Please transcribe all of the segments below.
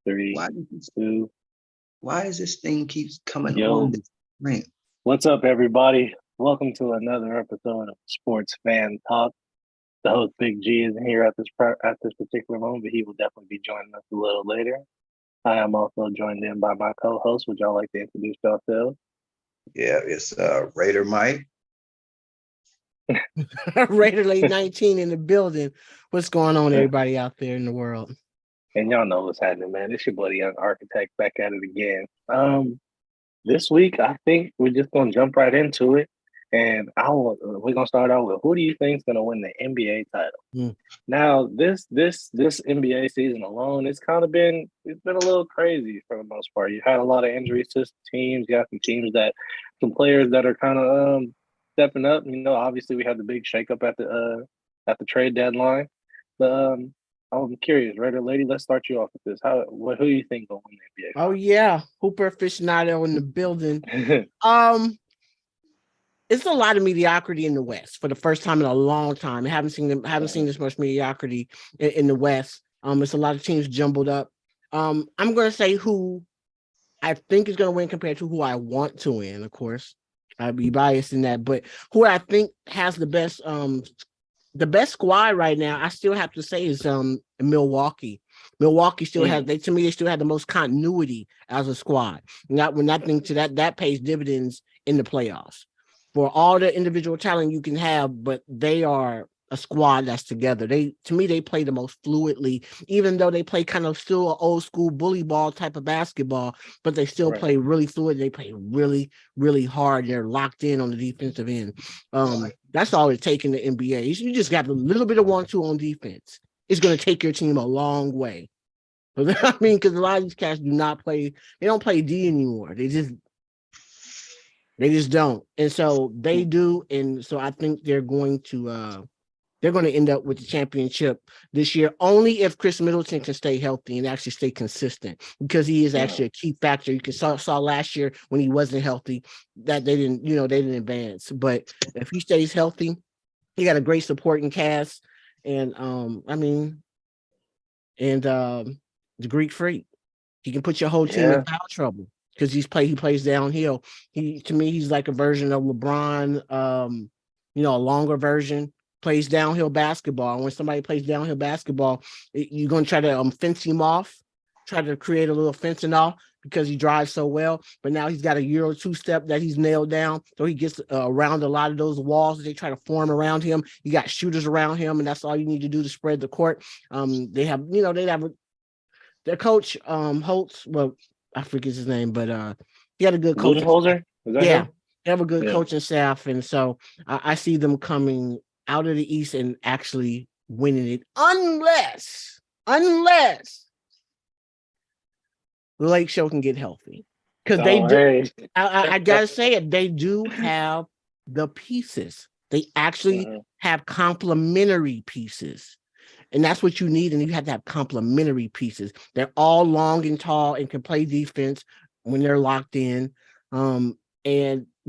Three, Why, two. why is this thing keeps coming on Yo, this screen? what's up, everybody? Welcome to another episode of Sports Fan Talk. The host Big G isn't here at this particular moment, but he will definitely be joining us a little later. I am also joined in by my co-host. Would y'all like to introduce yourselves? Yeah, it's Raider Mike. Raider Late 19 in the building. What's going on, everybody out there in the world? And y'all know what's happening, man. It's your buddy Young Architect back at it again. This week I think we're just gonna jump right into it, and we're gonna start out with who do you think is gonna win the NBA title? Now, this NBA season alone, it's been a little crazy for the most part. You had a lot of injuries to teams. You got some players that are kind of stepping up. You know, obviously we had the big shakeup at the trade deadline. But I'm curious, Raider Lady, let's start you off with this. Who do you think will win the NBA? Oh yeah, Hooper Aficionado in the building. It's a lot of mediocrity in the West for the first time in a long time. I haven't seen this much mediocrity in the West. It's a lot of teams jumbled up. I'm gonna say who I think is gonna win compared to who I want to win, of course. I'd be biased in that, but who I think has the best squad right now, I still have to say is Milwaukee. Milwaukee still has they still have the most continuity as a squad. When I think to that pays dividends in the playoffs. For all the individual talent you can have, but they are a squad that's together. They play the most fluidly, even though they play kind of still an old school bully ball type of basketball, but they still play really fluid. They play really, really hard. They're locked in on the defensive end. That's all it takes in the NBA. You just got a little bit of 1-2 on defense. It's going to take your team a long way. I mean, because a lot of these cats they don't play D anymore. They just don't. And so they do. And so I think they're going to end up with the championship this year, only if Chris Middleton can stay healthy and actually stay consistent, because he is actually a key factor. You saw last year when he wasn't healthy that they didn't advance. But if he stays healthy, he got a great supporting cast. And the Greek Freak, he can put your whole team in foul trouble because he plays downhill. To me, he's like a version of LeBron, a longer version. Plays downhill basketball. And when somebody plays downhill basketball, you're going to try to fence him off, try to create a little fencing off because he drives so well. But now he's got a Euro 2-step that he's nailed down. So he gets around a lot of those walls that they try to form around him. You got shooters around him, and that's all you need to do to spread the court. They have their coach, Holtz. Well, I forget his name, but he had a good coach. Budenholzer? Yeah, they have a good coaching staff. And so I see them coming out of the East and actually winning it, unless the Lake Show can get healthy, because they do. I gotta say it. They do have the pieces. They actually have complementary pieces, and that's what you need. And you have to have complementary pieces. They're all long and tall and can play defense when they're locked in.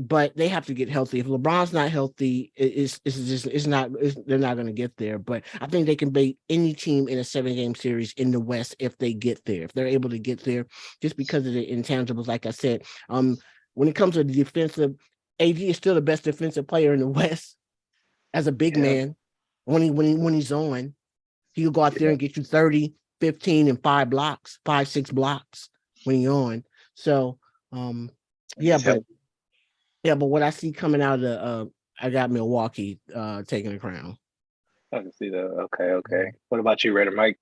But they have to get healthy. If LeBron's not healthy, they're not going to get there. But I think they can beat any team in a 7-game series in the West if they get there. If they're able to get there, just because of the intangibles, like I said. When it comes to the defensive, AD is still the best defensive player in the West as a big man. When he's on, he'll go out there and get you 30, 15, and 5-6 blocks when he's on. So, but what I see coming out of I got Milwaukee taking the crown. I can see that. Okay. What about you, Raider Mike?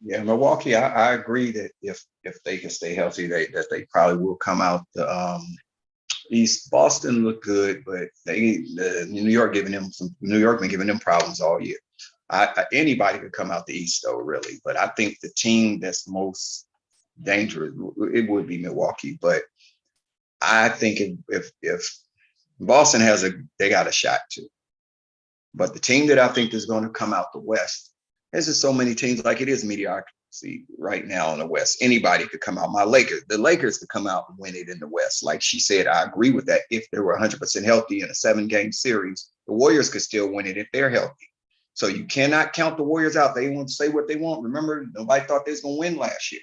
Milwaukee. I agree that if they can stay healthy, that they probably will come out the East. Boston looked good, but New York been giving them problems all year. Anybody could come out the East though, really, but I think the team that's most dangerous it would be Milwaukee, but I think if Boston they got a shot too. But the team that I think is going to come out the West, there's just so many teams, like it is mediocrity right now in the West. Anybody could come out. The Lakers could come out and win it in the West. Like she said, I agree with that. If they were 100% healthy in a 7-game series, the Warriors could still win it if they're healthy. So you cannot count the Warriors out. They want to say what they want. Remember, nobody thought they was going to win last year.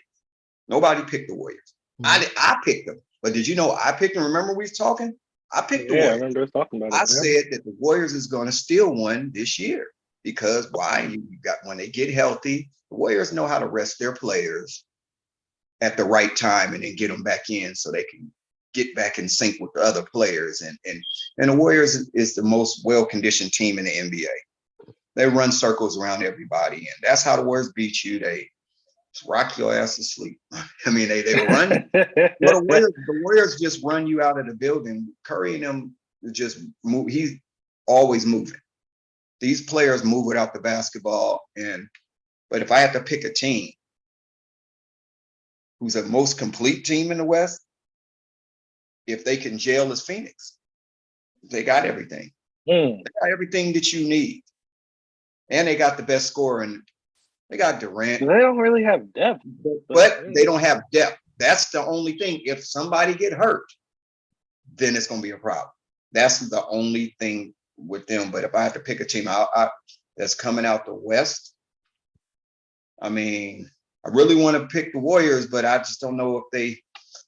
Nobody picked the Warriors. I picked them. But did you know I picked them? Remember we was talking? I picked the Yeah, I Warriors. remember us talking about it. I said that the Warriors is going to steal one this year because why? You got when they get healthy, the Warriors know how to rest their players at the right time and then get them back in so they can get back in sync with the other players. And the Warriors is the most well-conditioned team in the NBA. They run circles around everybody, and that's how the Warriors beat you. They rock your ass to sleep. I mean, they run. Well, the Warriors just run you out of the building. Curry and them just move. He's always moving. These players move without the basketball. But if I had to pick a team who's the most complete team in the West, if they can gel as Phoenix, they got everything. They got everything that you need. And they got the best scorer, and they got Durant. They don't really have depth. But they don't have depth. That's the only thing. If somebody get hurt, then it's going to be a problem. That's the only thing with them. But if I have to pick a team that's coming out the West, I mean, I really want to pick the Warriors, but I just don't know if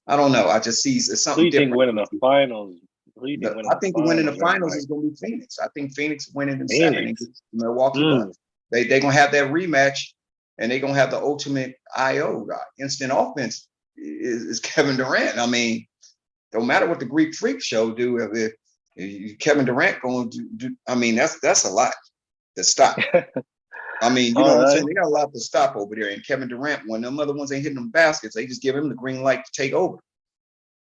I don't know. I just see it's something Who do you think different. winning the finals? I think winning the finals is going to be Phoenix. I think Phoenix winning in 7 against Milwaukee Bucks. They're going to have that rematch, and they're going to have the ultimate IO, instant offense is Kevin Durant. I mean, don't matter what the Greek Freak show do. If Kevin Durant going to do, I mean, that's a lot to stop. I mean, you know what I'm saying? They got a lot to stop over there. And Kevin Durant, when them other ones ain't hitting them baskets, they just give him the green light to take over.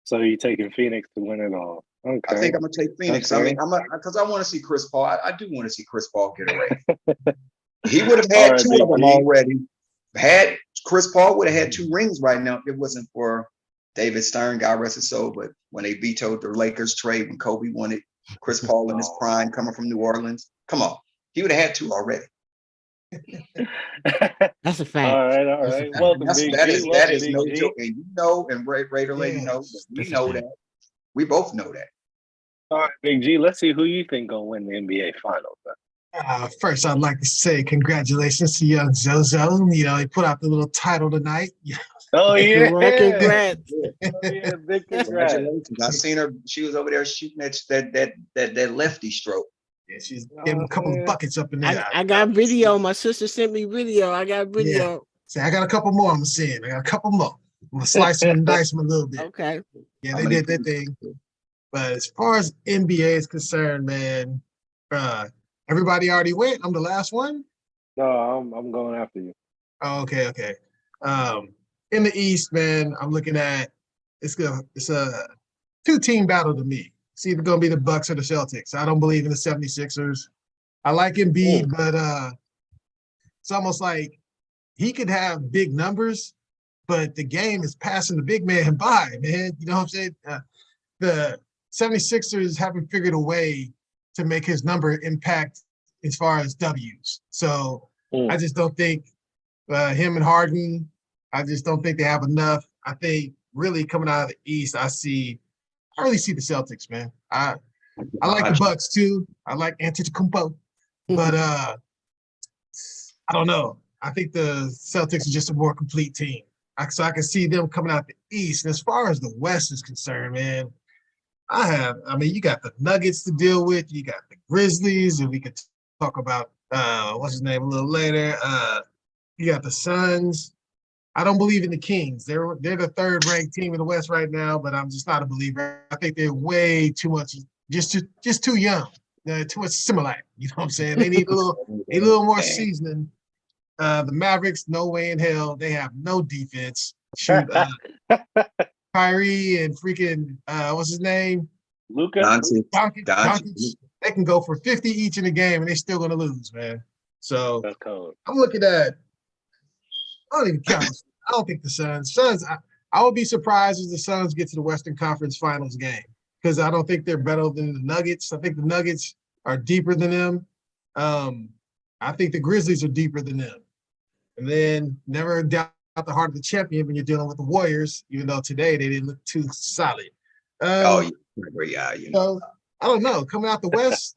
So you're taking Phoenix to win it all. Okay. I think I'm gonna take Phoenix. Okay. I mean, because I want to see Chris Paul. I do want to see Chris Paul get a ring. He would have had two of them already. Had Chris Paul would have had 2 rings right now if it wasn't for David Stern, God rest his soul. But when they vetoed the Lakers trade, when Kobe wanted Chris Paul in his prime coming from New Orleans, come on, he would have had 2 already. That's a fact. All right. Welcome, Big G. That is no joke. And you know, and Raider Lady knows. We know that. We both know that. All right, Big G, let's see who you think gonna win the NBA Finals. First, I'd like to say congratulations to young Zozo. You know, he put out the little title tonight. Oh yeah, Congrats. Oh, yeah, big congrats. Congratulations. I seen her. She was over there shooting that lefty stroke. Yeah, she's getting a couple of buckets up in there. I got video. My sister sent me video. I got video. Yeah. See, I got a couple more I'm seeing. I got a couple more. I'm gonna slice them and dice them a little bit. Okay. Yeah, they did their thing. But as far as NBA is concerned, man, everybody already went. I'm the last one. No, I'm going after you. Oh, okay. In the East, man, I'm looking at it's a 2-team battle to me. It's either gonna be the Bucks or the Celtics. I don't believe in the 76ers. I like Embiid, but it's almost like he could have big numbers, but the game is passing the big man by, man. You know what I'm saying? The 76ers haven't figured a way to make his number impact as far as W's. So I just don't think him and Harden, I just don't think they have enough. I think really coming out of the East, I really see the Celtics, man. I like the Bucks too. I like Antetokounmpo, but I don't know. I think the Celtics are just a more complete team. So I can see them coming out the East. And as far as the West is concerned, man, I mean, you got the Nuggets to deal with. You got the Grizzlies, and we could talk about what's his name a little later. You got the Suns. I don't believe in the Kings. They're the 3rd-ranked team in the West right now, but I'm just not a believer. I think they're way too much, just too young, too much similar. You know what I'm saying? They need a little more seasoning. The Mavericks, no way in hell. They have no defense. Shoot, Kyrie and freaking what's his name? Luka. Doncic. They can go for 50 each in the game, and they're still gonna lose, man. So That's cold. I'm looking at. I don't even count. I don't think the Suns. I would be surprised if the Suns get to the Western Conference Finals game because I don't think they're better than the Nuggets. I think the Nuggets are deeper than them. I think the Grizzlies are deeper than them. And then never doubt the heart of the champion when you're dealing with the Warriors, even though today they didn't look too solid. Yeah, you know. So I don't know. Coming out the West,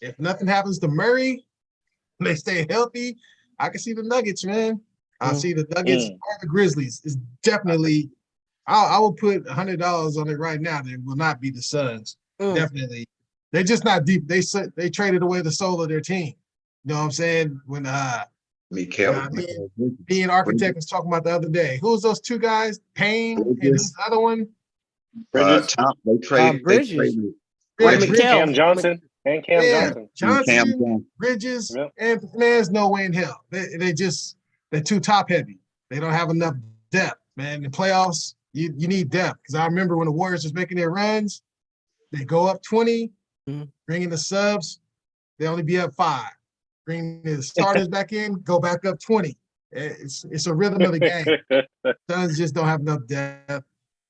if nothing happens to Murray, they stay healthy, I can see the Nuggets, man. I see the Nuggets or the Grizzlies. Is definitely. I will put $100 on it right now. They will not be the Suns. Definitely, they're just not deep. They traded away the soul of their team. You know what I'm saying? When me and Architect was talking about the other day. Who was those two guys? Payne and who's the other one? Bridges. They traded. Bridges. Cam Johnson and Cam Johnson. Bridges, Yep. and there's no way in hell. They're too top heavy. They don't have enough depth, man. In the playoffs, you need depth. Because I remember when the Warriors was making their runs, they go up 20, bring in the subs, they only be up 5. Bring the starters back in, go back up 20. It's a rhythm of the game. Suns just don't have enough depth.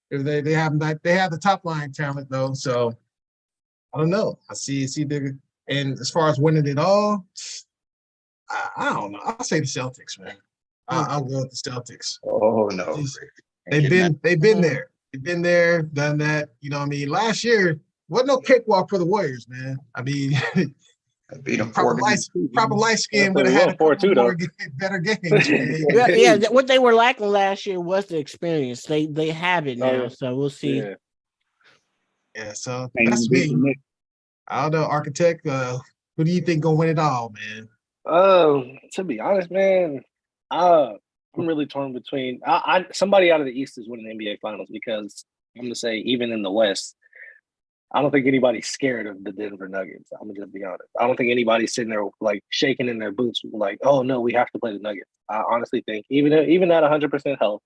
They have the top line talent though, so I don't know. I see the and as far as winning it all, I don't know. I'll say the Celtics, man. I'll go with the Celtics. Oh no, they've been there. They've been there, done that. You know what I mean? Last year wasn't no cakewalk for the Warriors, man. I mean, I beat them proper light skin would have had a couple more better games. Yeah, what they were lacking last year was the experience. They have it now, so we'll see. Yeah, so that's me. I don't know, Architect. Who do you think gonna win it all, man? To be honest, man, I'm really torn between somebody out of the East is winning the NBA Finals because I'm gonna say even in the West, I don't think anybody's scared of the Denver Nuggets. I'm gonna just be honest. I don't think anybody's sitting there like shaking in their boots, like, "Oh no, we have to play the Nuggets." I honestly think even at 100% health,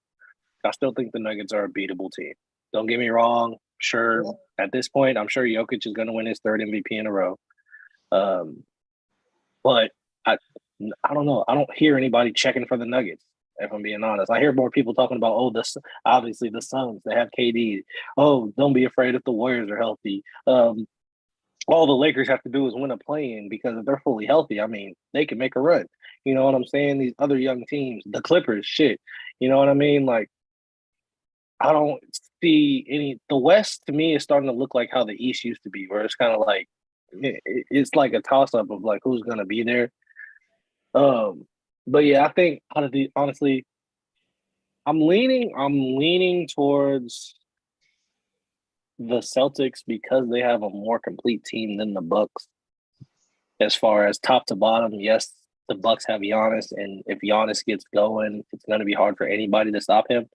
I still think the Nuggets are a beatable team. Don't get me wrong. Sure, at this point, I'm sure Jokic is going to win his 3rd MVP in a row. But I don't know. I don't hear anybody checking for the Nuggets. If I'm being honest, I hear more people talking about, obviously the Suns, they have KD. Oh, don't be afraid if the Warriors are healthy. All the Lakers have to do is win a play-in because if they're fully healthy, I mean, they can make a run. You know what I'm saying? These other young teams, the Clippers, shit. You know what I mean? Like, I don't see any. The West to me is starting to look like how the East used to be, where it's kind of like it's like a toss-up of like who's gonna be there. But yeah, I think honestly, I'm leaning towards the Celtics because they have a more complete team than the Bucks. As far as top to bottom, yes, the Bucks have Giannis, and if Giannis gets going, it's going to be hard for anybody to stop him.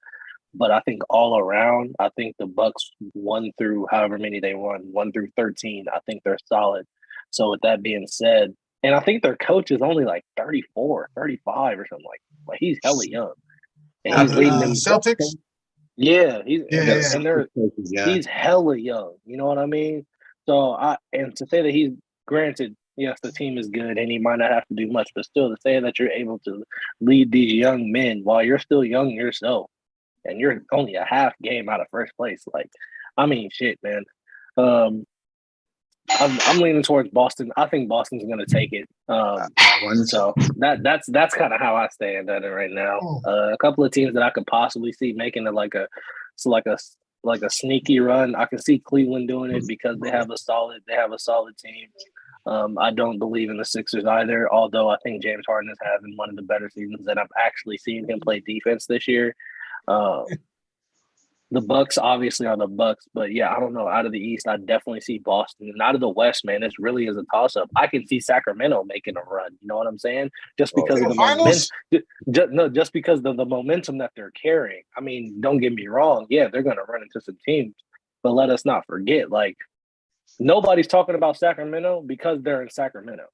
But I think all around, I think the Bucks 1 through however many they won, 1 through 13, I think they're solid. So with that being said, and I think their coach is only like 34, 35 or something like he's hella young. And he's leading them Celtics. Yeah, he's hella young. You know what I mean? So and to say that he's granted, yes, the team is good and he might not have to do much, but still to say that you're able to lead these young men while you're still young yourself and you're only a half game out of first place. Like, I mean, shit, man. I'm leaning towards Boston. I think Boston's going to take it. So that's kind of how I stand at it right now. A couple of teams that I could possibly see making it like a sneaky run. I can see Cleveland doing it because they have a solid team. I don't believe in the Sixers either, although I think James Harden is having one of the better seasons that I've actually seen him play defense this year. The Bucks obviously are the Bucks, but yeah, I don't know. Out of the East, I definitely see Boston, and out of the West, man, it really is a toss-up. I can see Sacramento making a run. You know what I'm saying? Just because of the momentum. Just because of the momentum that they're carrying. I mean, don't get me wrong. Yeah, they're going to run into some teams, but let us not forget, like, nobody's talking about Sacramento because they're in Sacramento.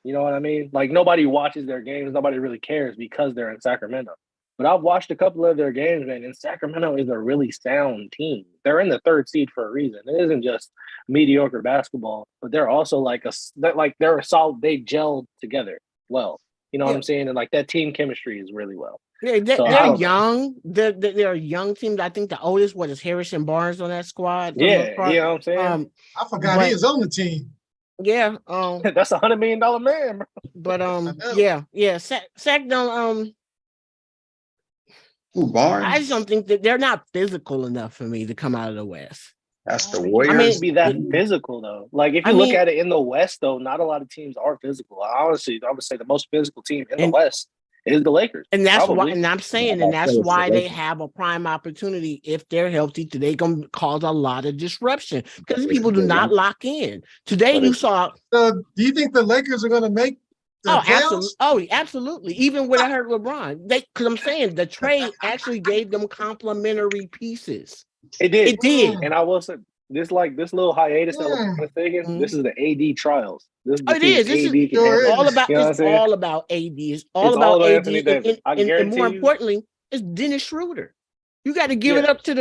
You know what I mean? Like, nobody watches their games. Nobody really cares because they're in Sacramento. But I've watched a couple of their games, man, and Sacramento is a really sound team. They're in the 3rd seed for a reason. It isn't just mediocre basketball, but they're also they're a solid. They gelled together well. You know what I'm saying? And like that team chemistry is really well. Yeah, they're young. They're a young team. I think the oldest is Harrison Barnes on that squad. Yeah, you know what I'm saying? I forgot he was on the team. Yeah, that's $100 million man, bro. But Sac don't Barnes? I just don't think that they're not physical enough for me to come out of the West. That's the I mean, Warriors. Be that physical though. Like if I you look mean- at it in the West, though, not a lot of teams are physical. Honestly, I would say the most physical team in the And- West is the Lakers. And that's why, Probably. and I'm saying, Yeah, and that's so it's the why they Lakers. have a prime opportunity if they're healthy. They gonna cause a lot of disruption because people do not lock in. Today, But you it's- saw. So do you think the Lakers are going to make the Oh, playoffs? absolutely. Oh, absolutely. Even with I heard LeBron, because I'm saying the trade actually gave them complementary pieces. It did. It did. And I will say this little hiatus that Mm. LeBron is taking, Mhm. this is the AD trials. This is the Oh, it is. This is AD can sure handle. is. all about. You know what I'm It's saying? all about AD. It's all It's about all about AD, Anthony Davis. I and guarantee more you- importantly, it's Dennis Schroeder. You got to give it Yeah. up to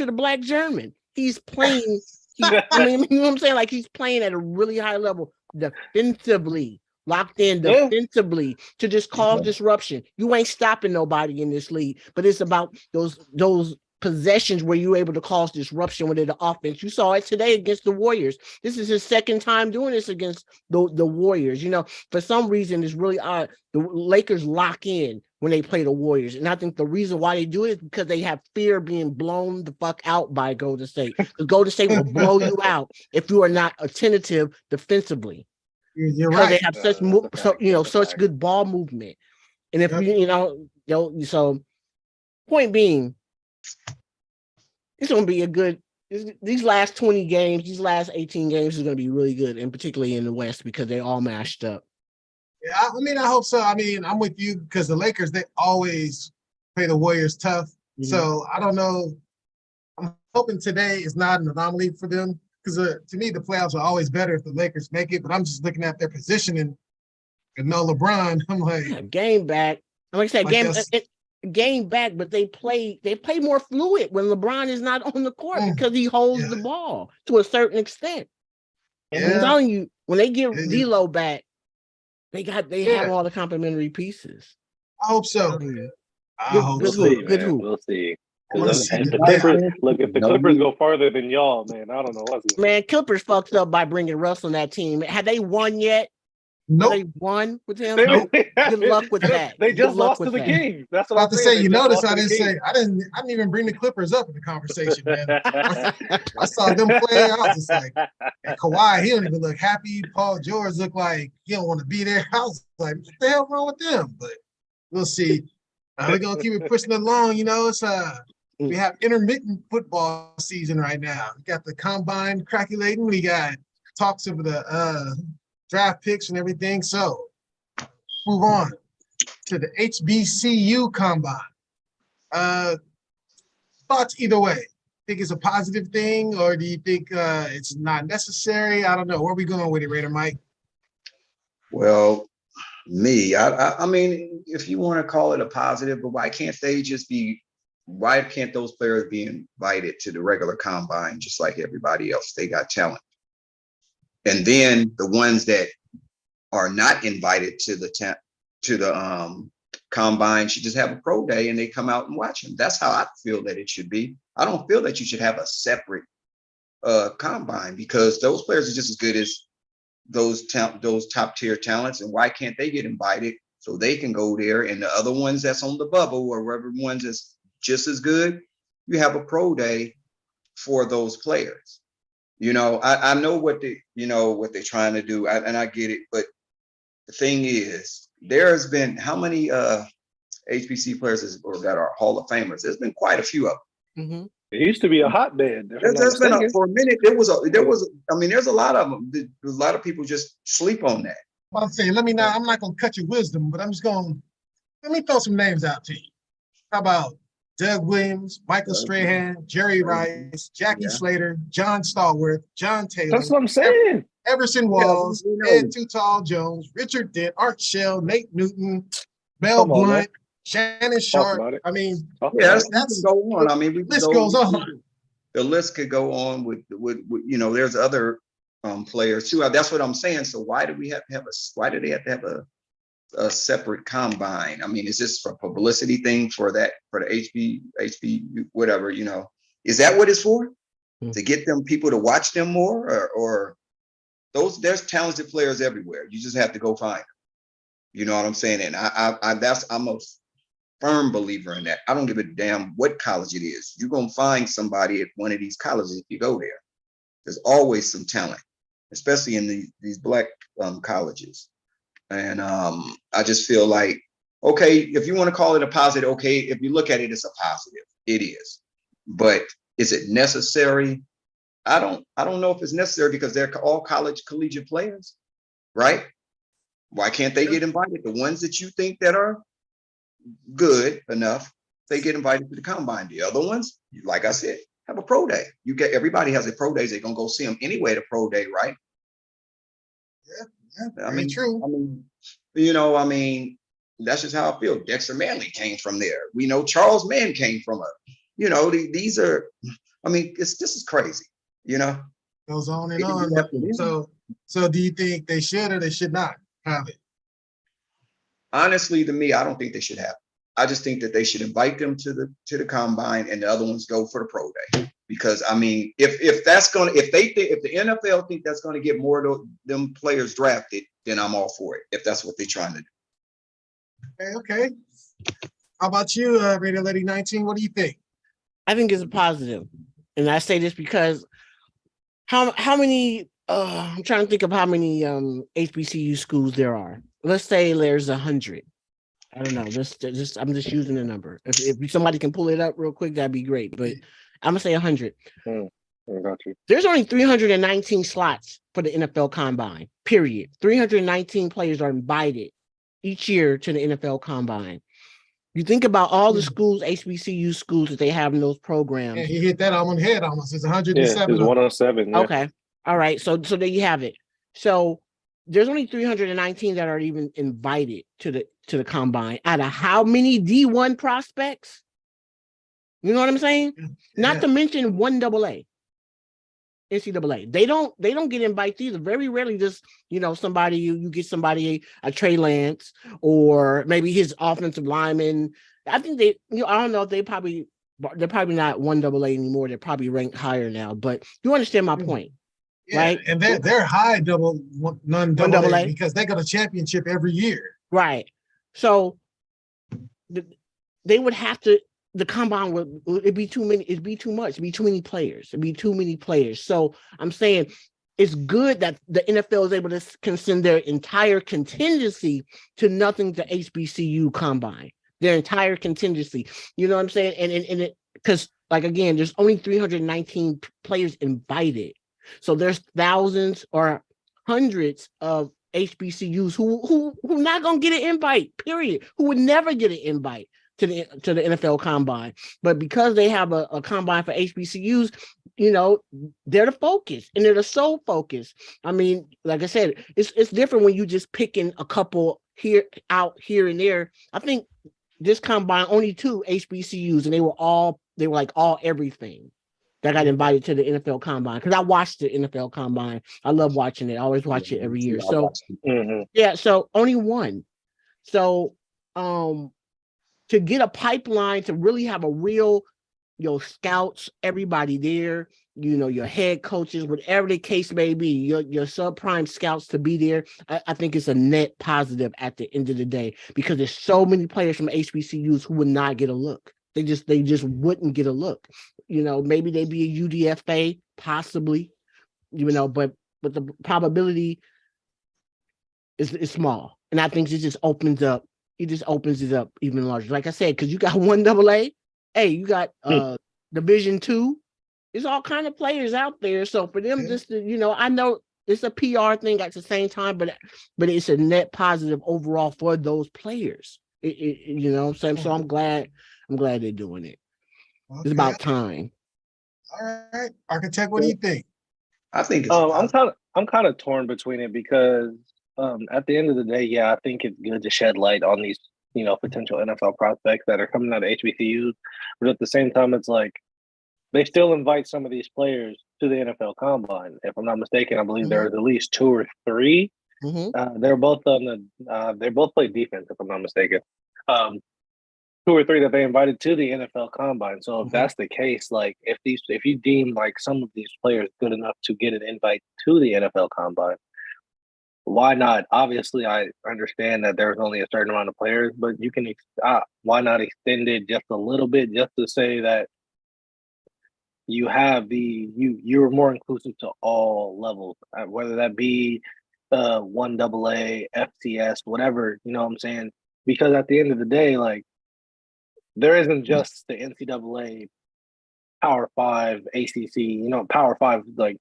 the black German. He's playing. I mean, you know what I'm saying? Like he's playing at a really high level, defensively, locked in Yeah. defensively to just cause disruption. You ain't stopping nobody in this league, but it's about those possessions where you're able to cause disruption within the offense. You saw it today against the Warriors. This is his second time doing this against the Warriors. You know, for some reason, it's really odd. The Lakers lock in when they play the Warriors. And I think the reason why they do it is because they have fear of being blown the fuck out by Golden State. The Golden State will blow you out if you are not attentive defensively. You're Because right. they have That's a fact. That's a such fact. good ball movement. And if Yep. so point being, it's gonna be these last 20 games, these last 18 games is gonna be really good, and particularly in the West because they all mashed up. Yeah, I mean, I hope so. I mean, I'm with you because the Lakers, they always play the Warriors tough. Mhm. So I don't know. I'm hoping today is not an anomaly for them because to me, the playoffs are always better if the Lakers make it. But I'm just looking at their positioning and no LeBron. I'm like, Yeah, game back. And like I said, Like that's- game back, but they play more fluid when LeBron is not on the court Mm. because he holds Yeah. the ball to a certain extent. And I'm Yeah. telling you, when they get Yeah. D'Lo back, they have Yeah. all the complementary pieces. I hope so. Mhm. I Good- hope good so. hoop. See, Good man. hoop. We'll see. I wanna 'Cause see if the the playoffs. Clippers look, if the No, Clippers we- go farther than y'all, man, I don't know what's Man, Clippers fucked up by bringing Russ on that team. Have they won yet? Have Nope. they won with him? Nope. Good luck with that. They Good just luck lost to with the that. Kings. That's what About I'm to saying. say, They you just notice lost I to the didn't Kings. say I didn't even bring the Clippers up in the conversation, man. I I saw them play. I was just like, and Kawhi, he don't even look happy. Paul George looked like he don't want to be there. I was like, what the hell wrong with them? But we'll see. We're gonna keep it pushing along. You know, it's we have intermittent football season right now. We got the combine calculating. We got talks of the draft picks and everything. So move on to the HBCU combine. Thoughts either way. Think it's a positive thing, or do you think it's not necessary? I don't know. Where are we going with it, Raider Mike? Well, I mean, if you want to call it a positive, but why can't those players be invited to the regular combine just like everybody else? They got talent. And then the ones that are not invited to the combine should just have a pro day and they come out and watch them. That's how I feel that it should be. I don't feel that you should have a separate combine because those players are just as good as those top tier talents. And why can't they get invited so they can go there? And the other ones that's on the bubble or wherever ones that's just as good, you have a pro day for those players. You know, I know what they're trying to do, and I get it. But the thing is, there's been how many HBC players that are Hall of Famers? There's been quite a few of them. Mhm. It used to be a hotbed. if I'm not There's been mistaken. for a minute. There was. I mean, there's a lot of them. A lot of people just sleep on that. Well, I'm saying, I'm not going to cut your wisdom, but I'm just going, let me throw some names out to you. How about Doug Williams, Michael Strahan, Jerry Rice, Jackie Yeah. Slater, John Stallworth, John Taylor, That's what I'm saying. Everson Walls, we know. Ed Too Tall Jones, Richard Dent, Art Shell, Nate Newton, Mel Come on, man. Blunt, Shannon Sharp. about it. I mean, Talk Yeah, about it. that's- go on. I mean, we list goes on. The list could go on with there's other players too. That's what I'm saying. So why do we have to have why do they have to have a separate combine? I mean, is this for publicity thing for the HB whatever, is that what it's for? To get them people to watch them more or there's talented players everywhere. You just have to go find them. You know what I'm saying? And I'm a firm believer in that. I don't give a damn what college it is. You're gonna find somebody at one of these colleges if you go there. There's always some talent, especially in these black colleges. And I just feel like, okay, if you want to call it a positive, okay, if you look at it, it's a positive. It is. But is it necessary? I don't know if it's necessary because they're all college collegiate players, right? Why can't they get invited? The ones that you think that are good enough, they get invited to the combine. The other ones, like I said, have a pro day. Everybody has a pro day. They're gonna go see them anyway at a pro day, right? Yeah, I very mean, true. I mean, that's just how I feel. Dexter Manley came from there. We know Charles Mann came from these are, I mean, this is crazy, Goes on They and can do on. that for them. So do you think they should or they should not have it? Honestly, to me, I don't think they should have it. I just think that they should invite them to the combine and the other ones go for the pro day. Because I mean, if the NFL think that's gonna get more of them players drafted, then I'm all for it. If that's what they're trying to do. Okay. How about you, Radio Lady 19? What do you think? I think it's a positive. And I say this because how many I'm trying to think of how many HBCU schools there are. Let's say there's 100. I don't know. I'm just using a number. If somebody can pull it up real quick, that'd be great. But I'm gonna say 100. I got you. There's only 319 slots for the NFL Combine. Period. 319 players are invited each year to the NFL Combine. You think about all the schools, HBCU schools that they have in those programs. Yeah, he hit that on the head almost. It's Yeah, 107. it's 107. Yeah. Okay. All right. So there you have it. So there's only 319 that are even invited to the combine out of how many D1 prospects? You know what I'm saying? Yeah. Not to mention 1AA. NCAA. They don't get invited either. Very rarely just, somebody you get somebody a Trey Lance or maybe his offensive lineman. I think I don't know if they're probably not 1AA anymore. They're probably ranked higher now, but you understand my point. Yeah, right? And they're high non-double A because they got a championship every year. Right. So they would have to. The combine it'd be too many. It'd be too much. It'd be too many players. It'd be too many players. So I'm saying it's good that the NFL is able to send their entire contingency to nothing to HBCU combine. Their entire contingency. You know what I'm saying? And it because again, there's only 319 players invited. So there's thousands or hundreds of HBCUs who not gonna get an invite. Period. Who would never get an invite to the NFL Combine, but because they have a combine for HBCUs, they're the focus and they're the sole focus. I mean, like I said, it's different when you just picking a couple here and there. I think this combine only 2 HBCUs, and they were all everything that got invited to the NFL Combine because I watched the NFL Combine. I love watching it. I always watch it every year. So yeah, so only one. So to get a pipeline to really have a real, scouts, everybody there, your head coaches, whatever the case may be, your subprime scouts to be there, I think it's a net positive at the end of the day because there's so many players from HBCUs who would not get a look. They just wouldn't get a look. Maybe they'd be a UDFA, possibly, but the probability is small. And I think it just opens it up even larger. Like I said, because you got 1AA, hey, you got Division II. There's all kind of players out there. So for them, just to, I know it's a PR thing at the same time, but it's a net positive overall for those players. So I'm glad they're doing it. Okay. It's about time. All right, Architect, what do you think? I think it's I'm kind of torn between it because at the end of the day, yeah, I think it's good to shed light on these, potential NFL prospects that are coming out of HBCUs. But at the same time, it's like they still invite some of these players to the NFL Combine. If I'm not mistaken, I believe there's at least 2 or 3. They're both they both play defense, if I'm not mistaken. 2 or 3 that they invited to the NFL Combine. So if that's the case, if you deem some of these players good enough to get an invite to the NFL Combine, why not? Obviously, I understand that there's only a certain amount of players, but you can why not extend it just a little bit, just to say that you have you're more inclusive to all levels, whether that be 1 AA, FCS, whatever, you know what I'm saying? Because at the end of the day, like, there isn't just the NCAA Power Five, ACC, Power Five, like,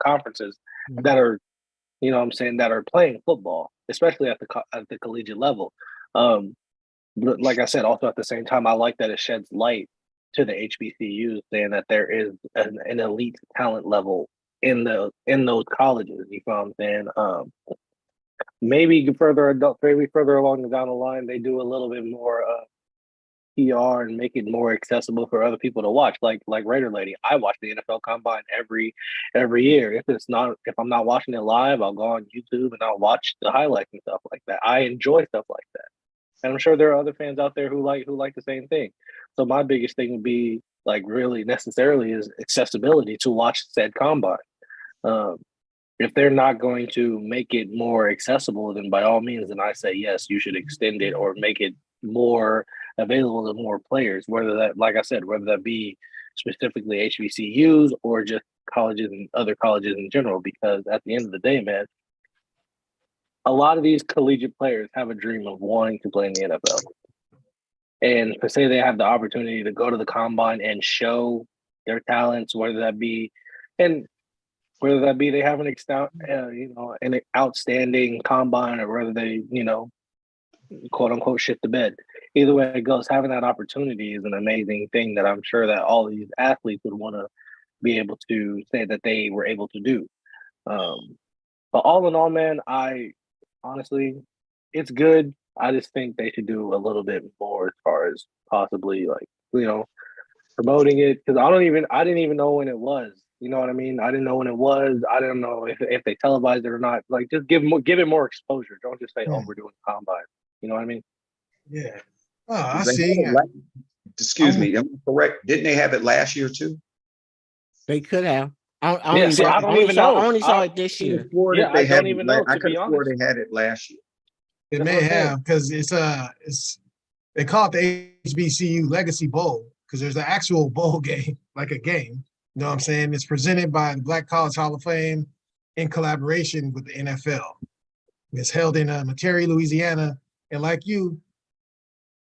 conferences that are, you know what I'm saying, that are playing football, especially at the collegiate level. But like I said, also at the same time, I like that it sheds light to the HBCUs, saying that there is an elite talent level in those colleges. You know what I'm saying? Maybe further along down the line, they do a little bit more PR and make it more accessible for other people to watch. Like Raider Lady, I watch the NFL Combine every year. If I'm not watching it live, I'll go on YouTube and I'll watch the highlights and stuff like that. I enjoy stuff like that, and I'm sure there are other fans out there who like the same thing. So my biggest thing would be, like, really necessarily is accessibility to watch said combine. If they're not going to make it more accessible, then by all means, then I say yes, you should extend it or make it more available to more players. Whether that, like I said, whether that be specifically HBCUs or just colleges and other colleges in general. Because at the end of the day, man, a lot of these collegiate players have a dream of wanting to play in the NFL. And to say they have the opportunity to go to the combine and show their talents, whether that be they have an outstanding combine, or whether they, quote unquote, shit the bed. Either way it goes, having that opportunity is an amazing thing that I'm sure that all of these athletes would want to be able to say that they were able to do. But all in all, man, honestly, it's good. I just think they should do a little bit more as far as possibly, like, promoting it, because I didn't even know when it was. You know what I mean? I didn't know when it was. I didn't know if they televised it or not. Like, just give it more exposure. Don't just say, "Oh, we're doing a combine." You know what I mean? Yeah. Oh, I They see. had it excuse me, am I correct? Didn't they have it last year too? They could have. I Yeah, see, I don't even know. I only saw it this year. Yeah, I don't even know, I to could be have swore honest. they had it last year. It That's may what I'm saying. have, because it's they call it the HBCU Legacy Bowl, because there's an actual bowl game, like a game. You know what I'm saying? It's presented by the Black College Hall of Fame in collaboration with the NFL. It's held in Metairie, Louisiana. And like you,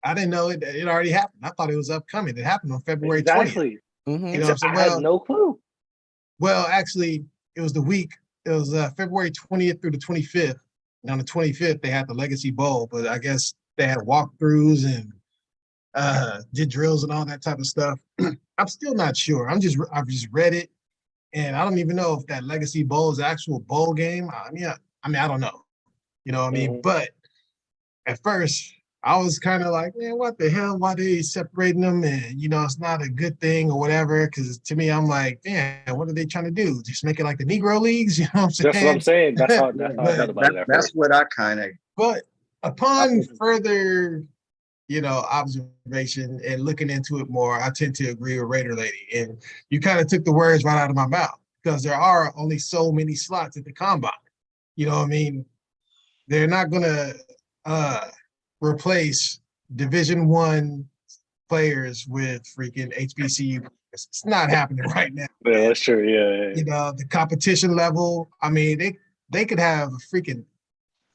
I didn't know it already happened. I thought it was upcoming. It happened on February 20th. Exactly. Mhm. You know what I'm saying? I had no clue. Well, actually, it was the week. It was February 20th through the 25th. And on the 25th, they had the Legacy Bowl, but I guess they had walkthroughs and did drills and all that type of stuff. I'm still not sure. I've just read it, and I don't even know if that Legacy Bowl is an actual bowl game. I mean, I don't know. You know what I mean? Mhm. But at first, I was kind of like, man, what the hell? Why they separating them? And it's not a good thing or whatever. Because to me, I'm like, damn, what are they trying to do? Just make it like the Negro Leagues? You know what I'm saying? That's what I'm saying. That's how I But- felt about it at That's first. what I kind of. But upon further, observation and looking into it more, I tend to agree with Raider Lady. And you kind of took the words right out of my mouth, because there are only so many slots at the combine. You know what I mean? They're not gonna replace Division I players with freaking HBCU players. It's not happening right now. Yeah, that's true. Yeah. The competition level. I mean, they could have a freaking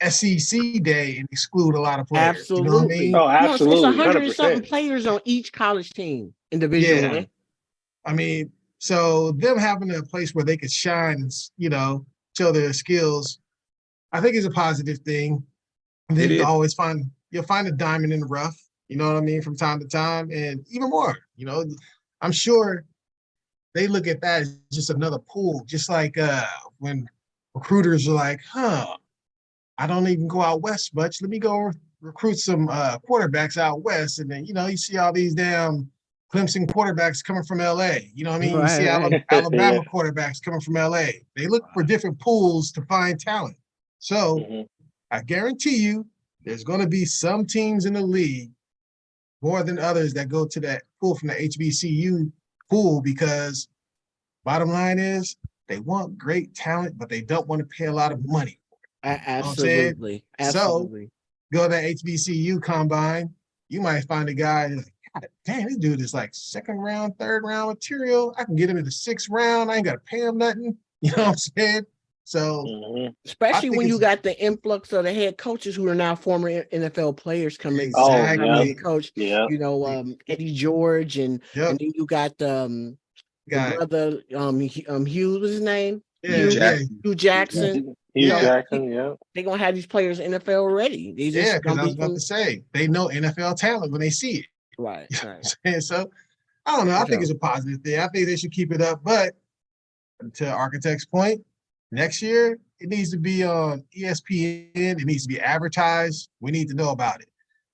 SEC day and exclude a lot of players. Absolutely. You know what I mean? Oh, It's absolutely. 100 and something 100%. players on each college team in Division Yeah. One. I mean, so them having a place where they could shine and, show their skills, I think is a positive thing. And then It is. you'll find a diamond in the rough, you know what I mean, from time to time. And even more, I'm sure they look at that as just another pool, just like when recruiters are like, I don't even go out west much. Let me go recruit some quarterbacks out west. And then, you see all these damn Clemson quarterbacks coming from LA. You know what I mean? You see Right. Alabama Yeah. quarterbacks coming from LA. They look for different pools to find talent. So Mhm. I guarantee you there's going to be some teams in the league more than others that go to that pool from the HBCU pool, because bottom line is they want great talent, but they don't want to pay a lot of money. know what I'm saying? Absolutely. So- Absolutely. Go to that HBCU combine, you might find a guy that's like, God damn, this dude is like second round, third round material. I can get him in the sixth round. I ain't got to pay him nothing. You know what I'm saying? So Mhm. Especially think when you it's- got the influx of the head coaches who are now former NFL players coming. Oh, Exactly. yeah. Coach, Yeah. Eddie George, and Yep. then you got the Got brother Hughes, what's his name? yeah, yeah, Hugh Jackson. Hugh Yeah. Jackson, yeah. They're gonna have these players in NFL already. They just yeah. Because gonna I was be about to say they know NFL talent when they see it. right. You know what I'm saying? So I don't know. I For think sure. it's a positive thing. I think they should keep it up. But to Architect's point, next year it needs to be on ESPN. It needs to be advertised. We need to know about it.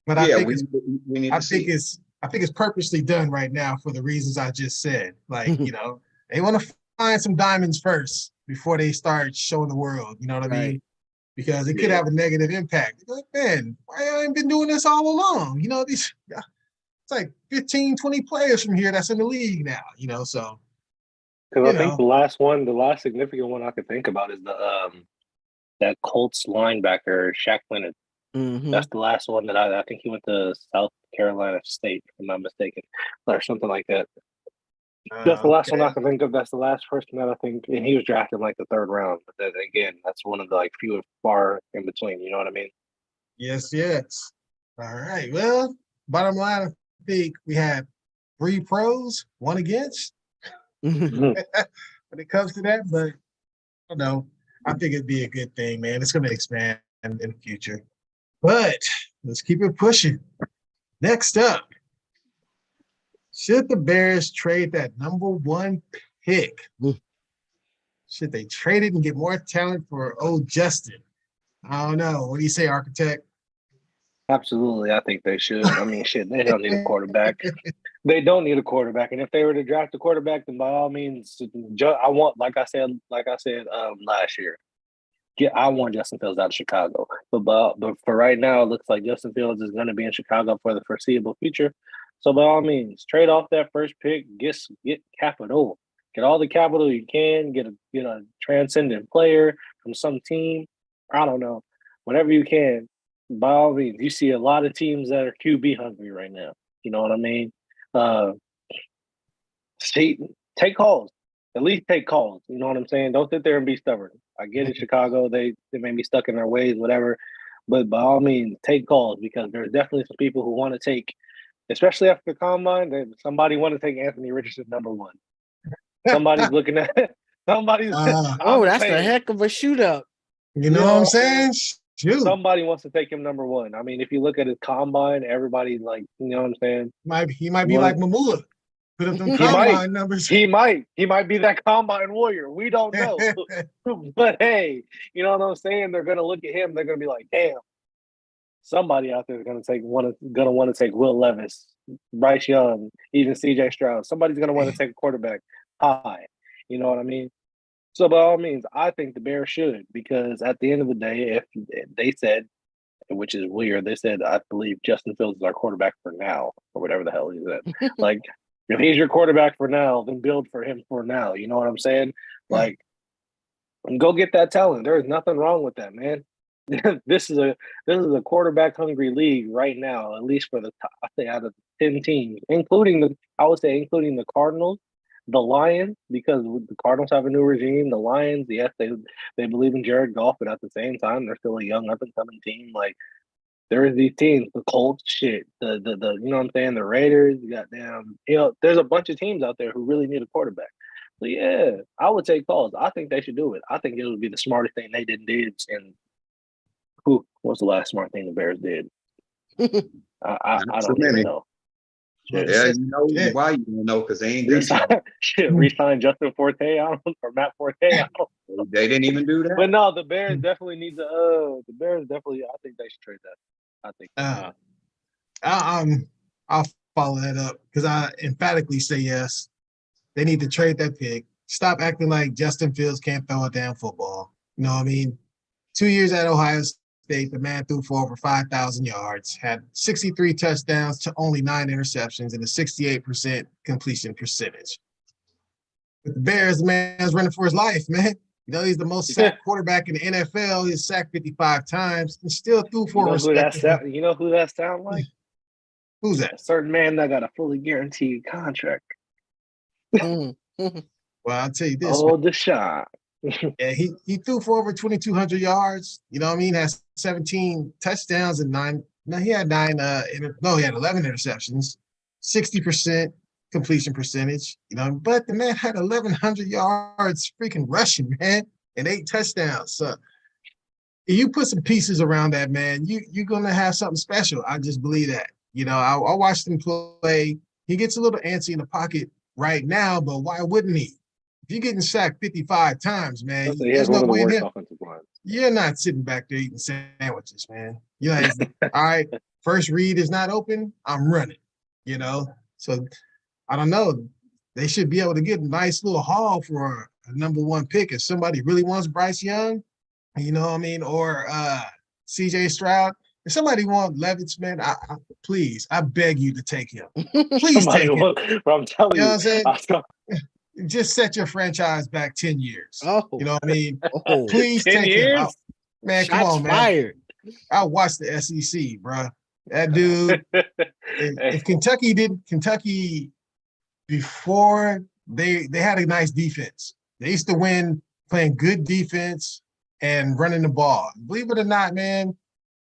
But I Yeah, think we it's we need I to see. think it's purposely done right now for the reasons I just said. Like, they want to find some diamonds first before they start showing the world. You know what I mean? Right. Because it could Yeah. have a negative impact. Like, man, why I ain't been doing this all along? It's like 15, 20 players from here that's in the league now, so Because You I think know. the last significant one I could think about is the that Colts linebacker Shaq Leonard. Mhm. That's the last one that I think he went to South Carolina State, if I'm not mistaken, or something like that. That's the last one I can think of. That's the last person that I think, and he was drafted in like the third round. But then again, that's one of the like few and far in between. You know what I mean? Yes, yes. All right. Well, bottom line, I think we had 3 pros, 1 against when it comes to that. But I don't know. I think it'd be a good thing, man. It's going to expand in the future. But let's keep it pushing. Next up, should the Bears trade that #1 pick? Mm. Should they trade it and get more talent for old Justin? I don't know. What do you say, Architect? Absolutely, I think they should. I mean, shit, they don't need a quarterback. They don't need a quarterback, and if they were to draft a quarterback, then by all means, I want, like I said, last year. I want Justin Fields out of Chicago, but for right now, it looks like Justin Fields is going to be in Chicago for the foreseeable future. So by all means, trade off that first pick, get capital, get all the capital you can, get a transcendent player from some team. I don't know, whatever you can. By all means, you see a lot of teams that are QB hungry right now. You know what I mean? Take calls. At least take calls. You know what I'm saying? Don't sit there and be stubborn. I get it, Chicago. They may be stuck in their ways, whatever. But by all means, take calls because there's definitely some people who want to take, especially after the combine, somebody want to take Anthony Richardson #1. Somebody's looking at somebody's. Oh, I'm that's a saying, heck of a shoot up. You know what I'm saying? Shoot. somebody wants to take him #1. I mean, if you look at his combine, everybody like, you know what I'm saying? He might be like Mamula. Put up them He combine might. numbers. He might be that combine warrior. We don't know. But hey, you know what I'm saying? They're gonna look at him. They're gonna be like, damn, somebody out there is gonna want to take Will Levis, Bryce Young, even CJ Stroud. Somebody's gonna want to take a quarterback high. You know what I mean? So by all means, I think the Bears should, because at the end of the day, if they said, which is weird, they said, I believe Justin Fields is our quarterback for now, or whatever the hell he said. Like, if he's your quarterback for now, then build for him for now. You know what I'm saying? Like, go get that talent. There is nothing wrong with that, man. This is a quarterback hungry league right now, at least for the top, I think out of 10 teams, including the Cardinals, the Lions, because the Cardinals have a new regime. The Lions, yes, they believe in Jared Goff, but at the same time, they're still a young up and coming team. Like, there is these teams, the Colts, shit, the you know what I'm saying, the Raiders, goddamn, there's a bunch of teams out there who really need a quarterback. So yeah, I would take calls. I think they should do it. I think it would be the smartest thing they did. And what's the last smart thing the Bears did? I don't even know. Shit. Yeah, you know why you don't know, because they ain't done Resign Justin Forte out or Matt Forte out. They didn't even do that. But no, the Bears definitely need to. The Bears definitely. I think they should trade that. I think. I'll follow that up because I emphatically say yes. They need to trade that pick. Stop acting like Justin Fields can't throw a damn football. You know what I mean? 2 years at Ohio State, the man threw for over 5,000 yards, had 63 touchdowns to only 9 interceptions and a 68% completion percentage. With the Bears, the man's running for his life, man. You know, he's the most sacked quarterback in the NFL. He's sacked 55 times and still threw You for know who that respectable. sound? You know who that sound like? Who's A that? certain man that got a fully guaranteed contract. Mhm. Mhm. Well, I'll tell you this, man. Oh, Deshaun. Yeah, he threw for over 2,200 yards. You know what I mean? Has 17 touchdowns and nine. No, he had he had 11 interceptions, 60% completion percentage. You know, but the man had 1,100 yards freaking rushing, man, and 8 touchdowns. So if you put some pieces around that, man, you're gonna have something special. I just believe that. You know, I watched him play. He gets a little antsy in the pocket right now, but why wouldn't he? If you're getting sacked 55 times, man, He has there's no one of the way in worst hell offensive lines. you're not sitting back there eating sandwiches, man. You're like, all right, first read is not open, I'm running, you know? So I don't know. They should be able to get a nice little haul for a number one pick. If somebody really wants Bryce Young, you know what I mean? Or CJ Stroud. If somebody wants Levitz, man, please, I beg you to take him. Please Somebody take him. will, but I'm telling You know what you, I'm saying? I saw Just set your franchise back 10 years. Oh, You know what I mean? oh, Please 10 take him. years. Man, come shots on, man. fired. I watched the SEC, bro. That dude, if Kentucky before they had a nice defense. They used to win playing good defense and running the ball. Believe it or not, man,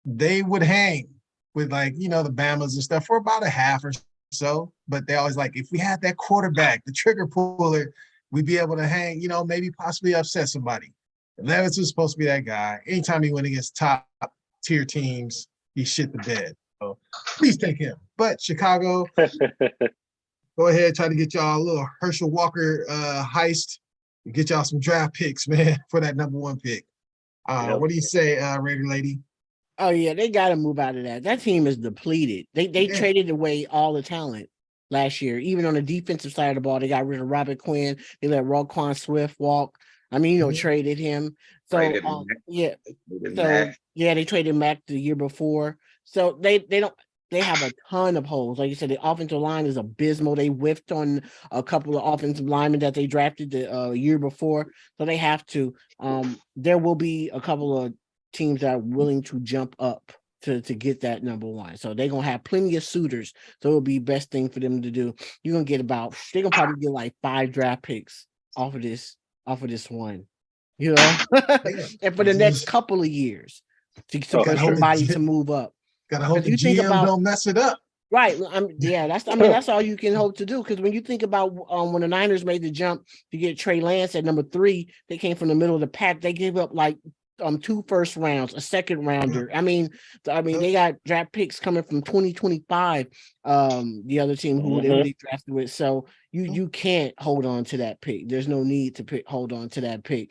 they would hang with the Bamas and stuff for about a half or so. But they always like, if we had that quarterback, the trigger puller, we'd be able to hang, maybe possibly upset somebody. Levis was supposed to be that guy. Anytime he went against top tier teams, he shit the bed. So please take him. But Chicago, go ahead, try to get y'all a little Herschel Walker heist and get y'all some draft picks, man, for that number one pick. Yep. What do you say, Raider Lady? Oh yeah, they got to move out of that. That team is depleted. They traded away all the talent last year. Even on the defensive side of the ball, they got rid of Robert Quinn. They let Roquan Swift walk. I mean, traded him. So Traded yeah, Mac. they traded Mac the year before. So they have a ton of holes. Like you said, the offensive line is abysmal. They whiffed on a couple of offensive linemen that they drafted the year before. So they have to. There will be a couple of teams that are willing to jump up to get that number one. So they're gonna have plenty of suitors. So it'll be best thing for them to do. You're gonna get they're gonna probably get like 5 draft picks off of this one, and for the next couple of years to push somebody to move up. Gotta hope the you think GM don't mess it up. Right. That's all you can hope to do. Because when you think about when the Niners made the jump to get Trey Lance at number 3, they came from the middle of the pack. They gave up like 2 first rounds, a second rounder. I mean, they got draft picks coming from 2025. The other team who they drafted with. So you can't hold on to that pick. There's no need to hold on to that pick.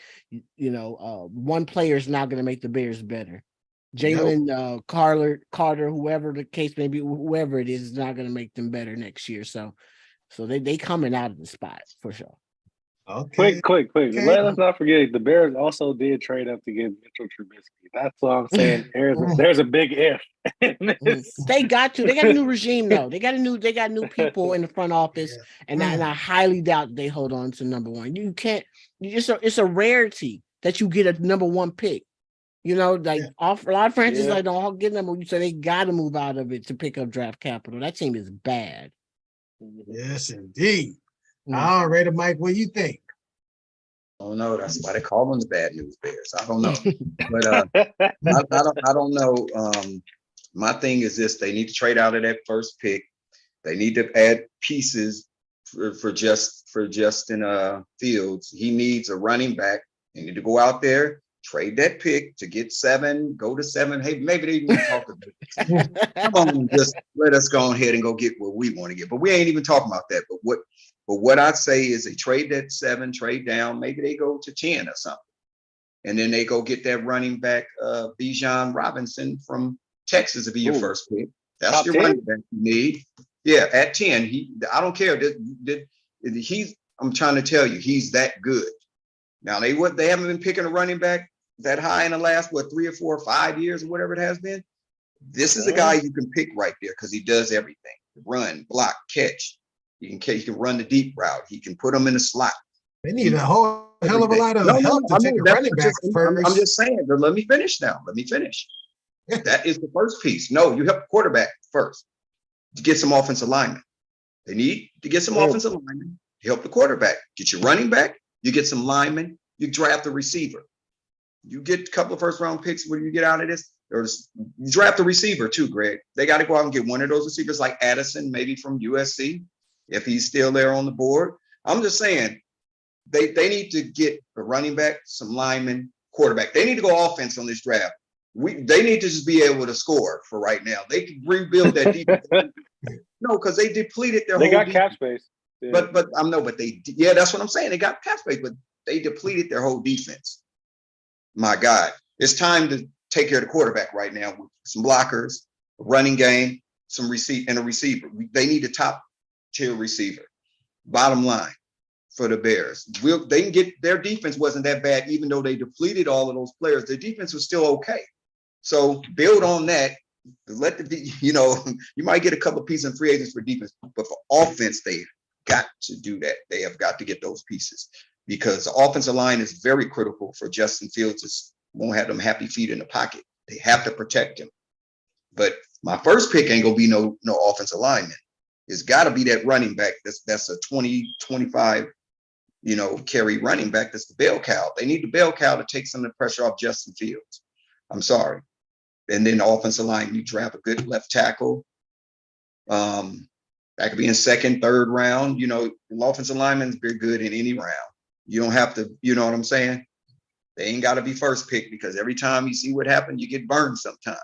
One player is not going to make the Bears better. Jalen Carter, whoever the case may be, whoever it is not going to make them better next year. So they coming out of the spot for sure. Okay. Quick. Okay. Let's not forget the Bears also did trade up to get Mitchell Trubisky. That's what I'm saying. There's a big if. They got a new regime though. They got new people in the front office, and I highly doubt they hold on to number one. You can't. It's a rarity that you get a number one pick. A lot of franchises don't get them. So they got to move out of it to pick up draft capital. That team is bad. Yes, indeed. All right, Mike, what do you think? I don't know. That's why they call them the bad news bears. I don't know, but I don't know. My thing is this: they need to trade out of that first pick. They need to add pieces for Justin Fields. He needs a running back. They need to go out there, trade that pick to get 7, go to 7. Hey, maybe they even talk about it. Come on, just let us go ahead and go get what we want to get. But we ain't even talking about that. But what I'd say is they trade that 7, trade down. Maybe they go to 10 or something. And then they go get that running back, Bijan Robinson from Texas to be your first pick. That's top your 10? Running back you need. Yeah, at 10. I don't care. I'm trying to tell you, he's that good. Now they haven't been picking a running back that high in the last 3 or 4 or 5 years or whatever it has been. This is a guy you can pick right there because he does everything: run, block, catch. He can run the deep route. He can put them in the slot. They need a whole hell of a lot of No, no, help no. to I take mean, a that's running back I'm first. just saying. But let me finish now. Let me finish. That is the first piece. No, you help the quarterback first to get some offensive linemen. They need to get some offensive linemen to help the quarterback. Get your running back. You get some linemen. You draft a receiver. You get a couple of first round picks. What do you get out of this? You draft a receiver too, Greg. They got to go out and get one of those receivers like Addison, maybe from USC, if he's still there on the board. I'm just saying they need to get a running back, some linemen, quarterback. They need to go offense on this draft. They need to just be able to score for right now. They can rebuild that defense. No, because they depleted their They whole got defense. cap space. Yeah. But that's what I'm saying. They got cap space, but they depleted their whole defense. My God, it's time to take care of the quarterback right now with some blockers, a running game, some and a receiver. They need a top tier receiver. Bottom line for the Bears, they can get their defense wasn't that bad, even though they depleted all of those players. The defense was still okay. So build on that. Let you might get a couple of pieces in free agents for defense, but for offense, they've got to do that. They have got to get those pieces because the offensive line is very critical for Justin Fields. It won't have them happy feet in the pocket. They have to protect him. But my first pick ain't gonna be no offensive lineman. It's got to be that running back. That's a 20-25, carry running back. That's the bell cow. They need the bell cow to take some of the pressure off Justin Fields. I'm sorry. And then the offensive line, you draft a good left tackle. That could be in second, third round. The offensive linemen is very good in any round. You don't have to, you know what I'm saying? They ain't got to be first pick because every time you see what happened, you get burned sometimes,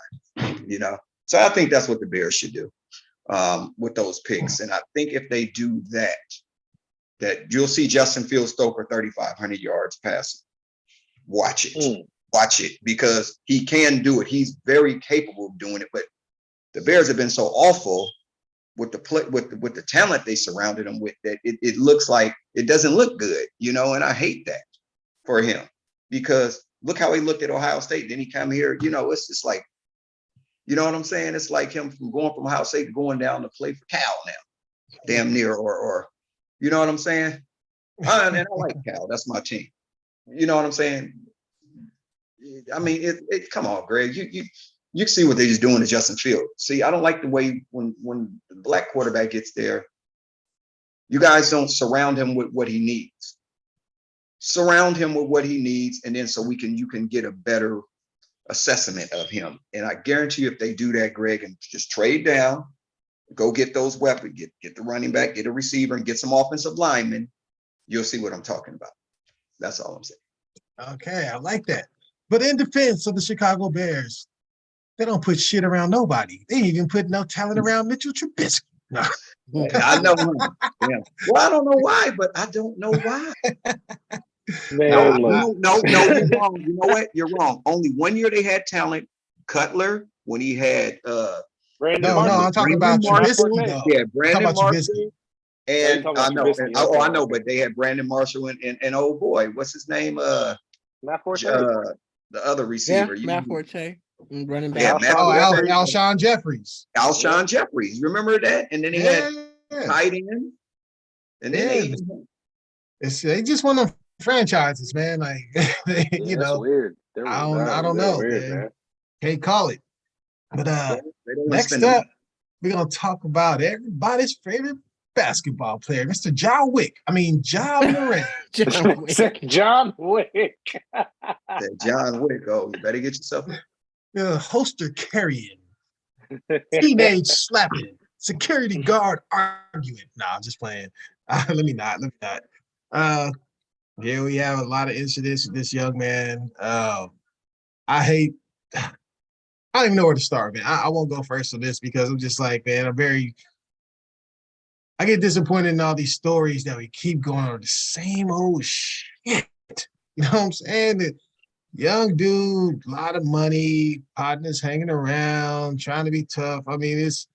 So I think that's what the Bears should do with those picks. And I think if they do that you'll see Justin Fields throw for 3,500 yards passing. Watch it. Watch it because he can do it. He's very capable of doing it. But the Bears have been so awful with the talent they surrounded him with that it looks like it doesn't look good, and I hate that for him because look how he looked at Ohio State. Then he come here, it's just like, you know what I'm saying? It's like him from going from Ohio State to going down to play for Cal now, damn near, or you know what I'm saying? And I like Cal. That's my team. You know what I'm saying? I mean, come on, Greg. You see what they're just doing to Justin Fields. See, I don't like the way when the black quarterback gets there, you guys don't surround him with what he needs. Surround him with what he needs, and then so you can get a better assessment of him. And I guarantee you, if they do that, Greg, and just trade down, go get those weapons, get the running back, get a receiver, and get some offensive linemen, you'll see what I'm talking about. That's all I'm saying. Okay, I like that. But in defense of the Chicago Bears, they don't put shit around nobody. They ain't even put no talent around Mitchell Trubisky. No. I know. Yeah. Well, I don't know why, but I don't know why. Man, No, you're wrong. You know what? You're wrong. Only 1 year they had talent. Cutler, when he had Brandon No, I'm talking about Trubisky, though. Yeah, Brandon Marshall. And I know. Trubisky. I know, but they had Brandon Marshall and old boy, what's his name? Matt Forte. The other receiver. Matt Forte, running back. Yeah, Alshon Jeffries. Alshon Jeffries. Remember that? And then he had tight end. And then they just want them franchises, man. Like That's weird. I don't know, weird, man. Can't call it. But next up, we're gonna talk about everybody's favorite basketball player, Mr. John Wick. John Moran. John Wick. John Wick. Oh, you better get yourself Holster carrying, teenage slapping, security guard arguing. Nah, I'm just playing. Let me not. Here we have a lot of incidents with this young man. I don't even know where to start, man. I won't go first on this because I'm just like, man, I get disappointed in all these stories that we keep going on the same old shit. You know what I'm saying? The young dude, a lot of money, partners hanging around, trying to be tough. It's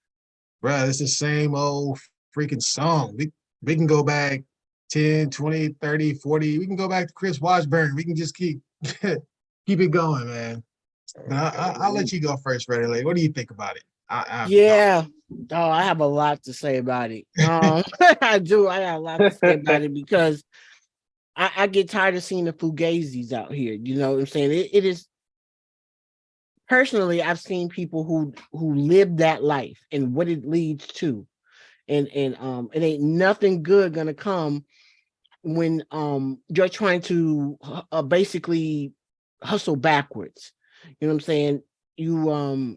the same old freaking song. We can go back 10, 20, 30, 40. We can go back to Chris Washburn. We can just keep it going, man. I'll let you go first, Red Lake. What do you think about it? I have a lot to say about it. I do. I got a lot to say about it because I get tired of seeing the fugazis out here. You know what I'm saying? It is personally, I've seen people who live that life and what it leads to. And it ain't nothing good gonna come when you're trying to basically hustle backwards. You know what I'm saying? You're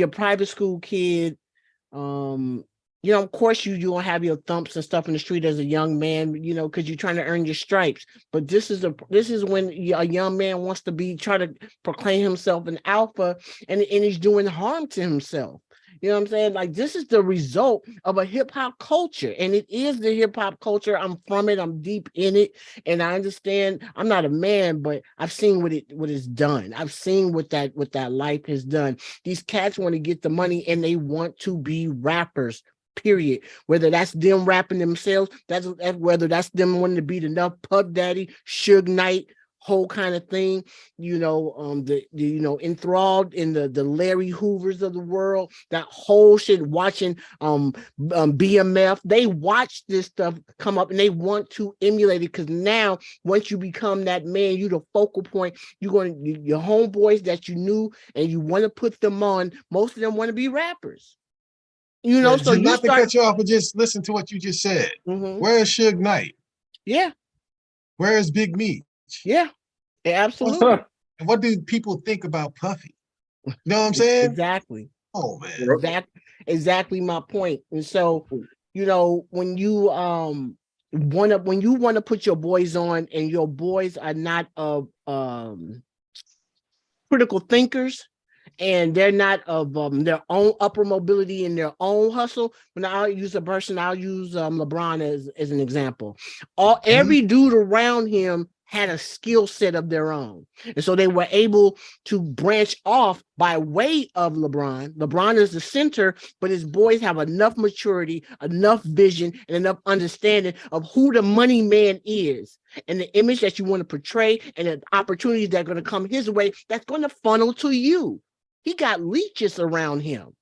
a private school kid. You know, of course you gonna have your thumps and stuff in the street as a young man, you know, because you're trying to earn your stripes. But this is when a young man wants to try to proclaim himself an alpha, and he's doing harm to himself. You know what I'm saying? Like, this is the result of a hip hop culture, and it is the hip hop culture. I'm from it. I'm deep in it, and I understand. I'm not a man, but I've seen what it's done. I've seen what that life has done. These cats want to get the money, and they want to be rappers. Period. Whether that's them rapping themselves, that's whether that's them wanting to beat enough Puff Daddy, Suge Knight, whole kind of thing. You know, the enthralled in the Larry Hoovers of the world, that whole shit. Watching BMF, they watch this stuff come up and they want to emulate it, because now once you become that man, you the focal point. Your homeboys that you knew and you want to put them on. Most of them want to be rappers. You know, so just you not start. to cut you off, but just listen to what you just said. Mhm. Where is Suge Knight? Yeah, Where is Big Meech? yeah, absolutely. And what do people think about Puffy? You know what I'm saying? Exactly. Oh man. Exactly my point. And so, you know, when you want to put your boys on, and your boys are not critical thinkers, and they're not of their own upper mobility and their own hustle. When I'll use LeBron as an example. Every dude around him had a skill set of their own. And so they were able to branch off by way of LeBron. LeBron is the center, but his boys have enough maturity, enough vision, and enough understanding of who the money man is, and the image that you want to portray, and the opportunities that are going to come his way that's going to funnel to you. He got leeches around him.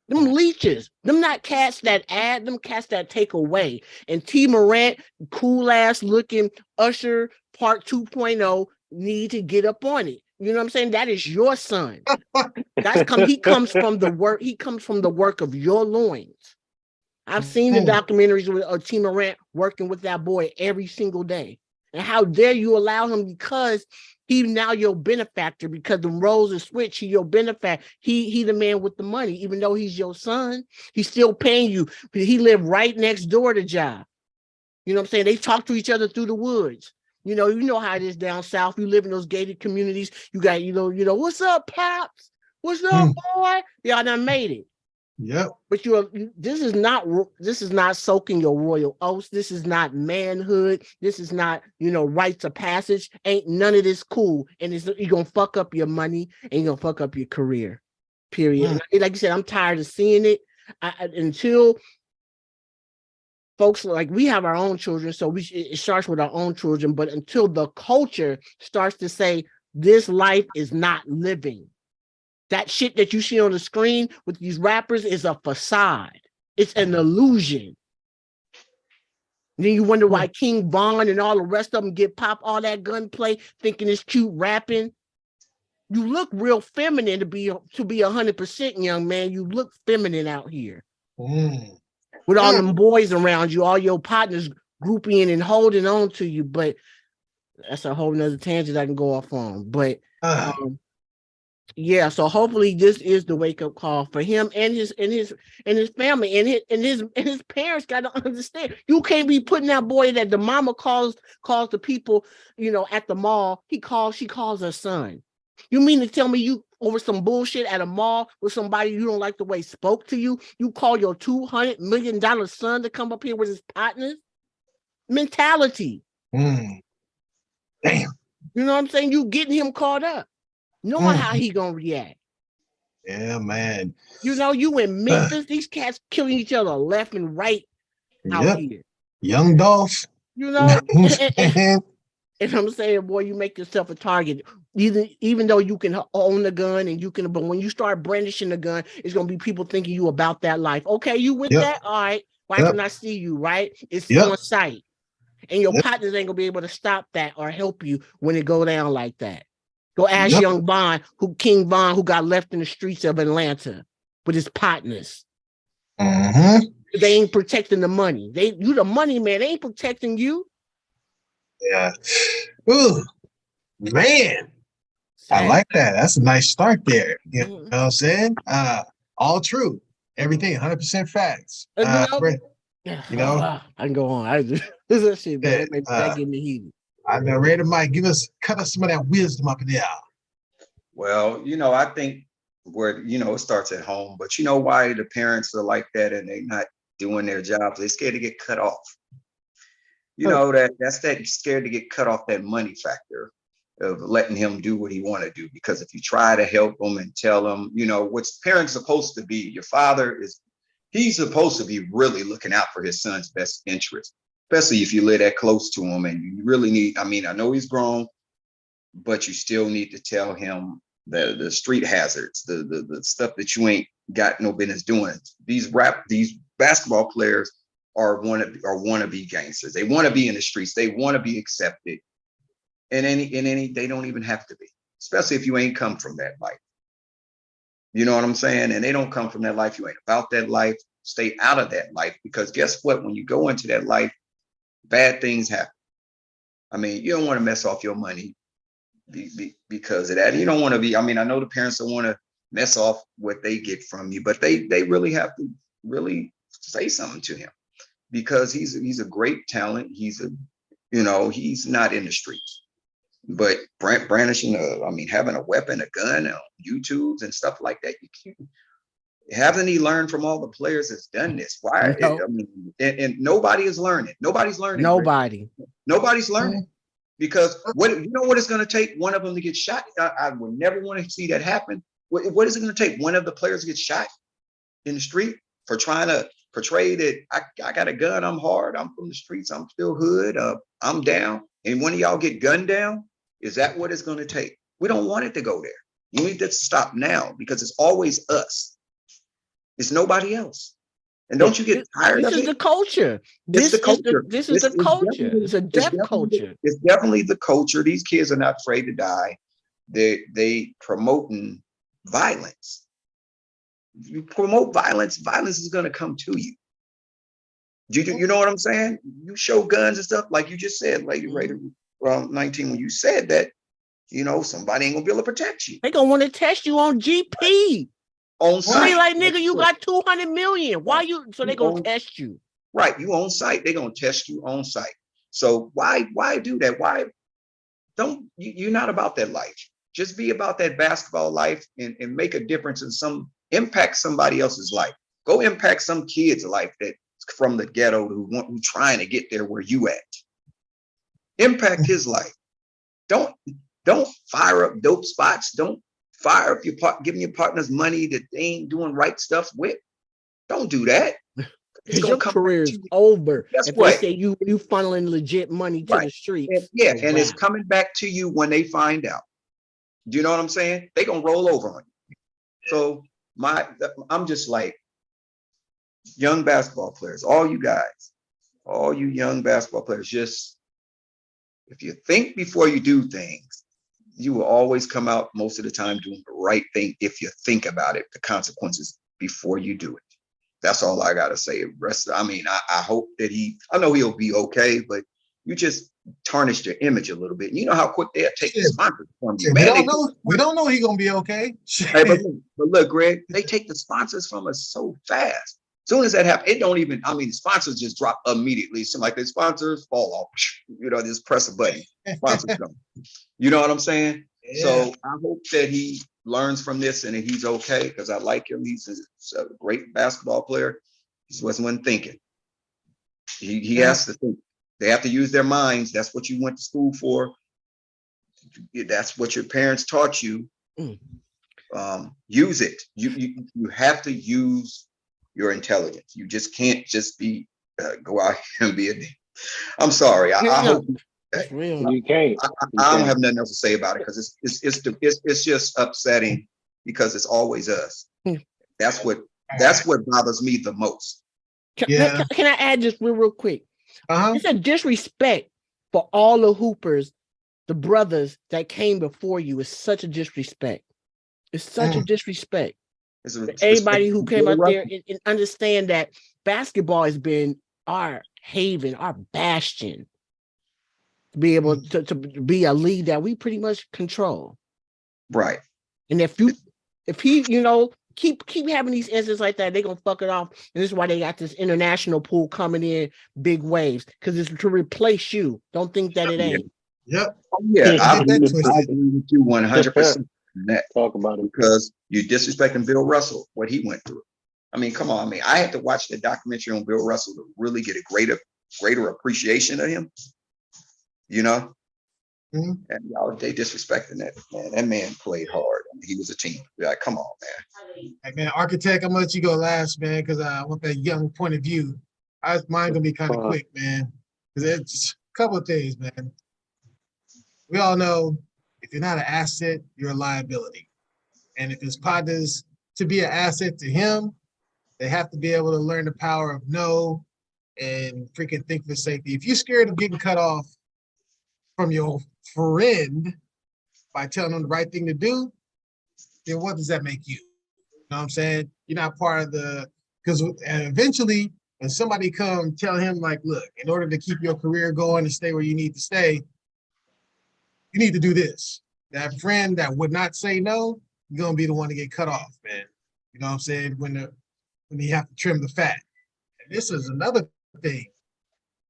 Them leeches, them not cats that add, them cats that take away. And T Morant, cool ass looking Usher Part 2.0, need to get up on it. You know what I'm saying? That is your son. He comes from the work. He comes from the work of your loins. I've seen the documentaries with T Morant working with that boy every single day. And how dare you allow him, because he's now your benefactor, because the roles are switched. He your benefactor. He the man with the money, even though he's your son. He's still paying you. He lived right next door to Ja. You know what I'm saying? They talk to each other through the woods. You know how it is down south. You live in those gated communities. You got, what's up, Pops? What's up, boy? Y'all done made it. Yep. But this is not soaking your royal oaths. This is not manhood. This is not, rites of passage. Ain't none of this cool. And you're going to fuck up your money, and you're going to fuck up your career, period. Like you said, I'm tired of seeing it. Until folks, like, we have our own children, so it starts with our own children. But until the culture starts to say, this life is not living. That shit that you see on the screen with these rappers is a facade. It's an illusion. And then you wonder why King Von and all the rest of them get pop all that gunplay, thinking it's cute rapping. You look real feminine to be 100%, young man. You look feminine out here. With all them boys around you, all your partners grouping and holding on to you. But that's a whole nother tangent I can go off on. But yeah, so hopefully this is the wake up call for him and his family, and his parents got to understand. You can't be putting that boy that the mama calls the people, at the mall. She calls her son. You mean to tell me you over some bullshit at a mall with somebody you don't like the way spoke to you, you call your $200 million son to come up here with his partners? Mentality. Damn. You know what I'm saying? You getting him caught up. Knowing how he gonna react. Yeah, man. You in Memphis, these cats killing each other left and right out here. Young Dolph. And I'm saying, boy, you make yourself a target. Even though you can own the gun but when you start brandishing the gun, it's gonna be people thinking you about that life. Okay, you with that? All right. Why can I see you? Right? It's on sight. And your Yep. partners ain't gonna be able to stop that or help you when it go down like that. Go ask Yep. young King Von, who got left in the streets of Atlanta with his partners. Mhm. They ain't protecting the money. You the money man. They ain't protecting you. Yeah. Ooh, man. I Sad. like that. That's a nice start there. You know Mhm. what I'm saying? All true. Everything, 100% facts. You know, Brent, I know? can go on. This is shit, man. Yeah, That get me heated. I know Raider Mike, cut us some of that wisdom up in there. Well, I think where, it starts at home, but you know why the parents are like that and they're not doing their jobs? They're scared to get cut off. That's that scared to get cut off, that money factor of letting him do what he want to do. Because if you try to help him and tell him, what's parents supposed to be, your father he's supposed to be really looking out for his son's best interest, especially if you live that close to him and you really need, I know he's grown, but you still need to tell him the street hazards, the stuff that you ain't got no business doing. These basketball players want to be gangsters. They want to be in the streets. They want to be accepted. And they don't even have to be, especially if you ain't come from that life. You know what I'm saying? And they don't come from that life. You ain't about that life. Stay out of that life, because guess what? When you go into that life, bad things happen. You don't want to mess off your money because of that. You don't want to be, I know the parents don't want to mess off what they get from you, but they really have to really say something to him, because he's a great talent. He's not in the streets, but brandishing having a weapon, a gun on YouTubes and stuff like that. Haven't he learned from all the players that's done this? Why? No. And nobody is learning. Nobody's learning. Nobody. Nobody's learning. Because what it's going to take? One of them to get shot. I would never want to see that happen. What is it going to take? One of the players to get shot in the street for trying to portray that I got a gun, I'm hard, I'm from the streets, I'm still hood, I'm down, and one of y'all get gunned down? Is that what it's going to take? We don't want it to go there. We need to stop now, because it's always us. It's nobody else. And don't you get tired of it? This is the culture. This is the culture. It's a death culture. It's definitely the culture. These kids are not afraid to die. They promoting violence. You promote violence, violence is going to come to you. You know what I'm saying? You show guns and stuff, like you just said, Lady Raider 19, when you said that, somebody ain't gonna be able to protect you. They gonna want to test you on GP. On site. They like, nigga, you got 200 million. Why you? So they gonna test you. Right, you on site. They gonna test you on site. So why do that? Why don't you're not about that life? Just be about that basketball life and make a difference in impact somebody else's life. Go impact some kid's life that's from the ghetto who trying to get there where you at. Impact his life. Don't fire up dope spots. Don't fire up giving your partners money that they ain't doing right stuff with. Don't do that. Your career is over. Guess if what? They say you funneling legit money to the streets. And it's coming back to you when they find out. Do you know what I'm saying? They gonna roll over on you. So I'm just like, young basketball players, all you young basketball players, just if you think before you do things, you will always come out most of the time doing the right thing if you think about it, the consequences before you do it. That's all I gotta say. I hope that I know he'll be okay, but you just tarnished your image a little bit. And you know how quick they'll take the sponsors from you. We don't know he's gonna be okay. Hey, but look, Greg, they take the sponsors from us so fast. As soon as that happens, it don't even, sponsors just drop immediately. So like the sponsors fall off, just press a button, sponsors come. You know what I'm saying? Yeah. So I hope that he learns from this and that he's okay, because I like him. He's a great basketball player. He just wasn't thinking. He has to think. They have to use their minds. That's what you went to school for. That's what your parents taught you. Use it. You have to use your intelligence. You just can't just be go out and be a. I'm sorry. I hope you can't. I don't have nothing else to say about it, because it's just upsetting, because it's always us. That's what bothers me the most. Can I add just real quick? Uh-huh. It's a disrespect for all the hoopers, the brothers that came before you. It's such a disrespect. It's such a disrespect. It's a Everybody who came Bill out there Russell. and understand that basketball has been our haven, our bastion, to be able to be a league that we pretty much control. Right. And if he, keep having these instances like that, they're gonna fuck it off. And this is why they got this international pool coming in big waves, because it's to replace you. Don't think that it ain't. Yep. Yeah, Don't I get that agree twisted. with you 100% on that, Talk about it. because you disrespecting Bill Russell, what he went through. I mean, come on, I had to watch the documentary on Bill Russell to really get a greater appreciation of him. Mhm. And y'all, they disrespecting that man. That man played hard. I mean, he was a team. Like, come on, man. Hey, man, Architect, I'm gonna let you go last, man, because I want that young point of view. Mine gonna be kind of quick, man, because it's a couple of things, man. We all know if you're not an asset, you're a liability. And if his partners to be an asset to him, they have to be able to learn the power of no and freaking think for safety. If you're scared of getting cut off from your friend by telling them the right thing to do, then what does that make you? You know what I'm saying? You're not part of because eventually when somebody come tell him like, look, in order to keep your career going and stay where you need to stay, you need to do this. That friend that would not say no, you're gonna be the one to get cut off, man. You know what I'm saying? When you have to trim the fat. And this is another thing.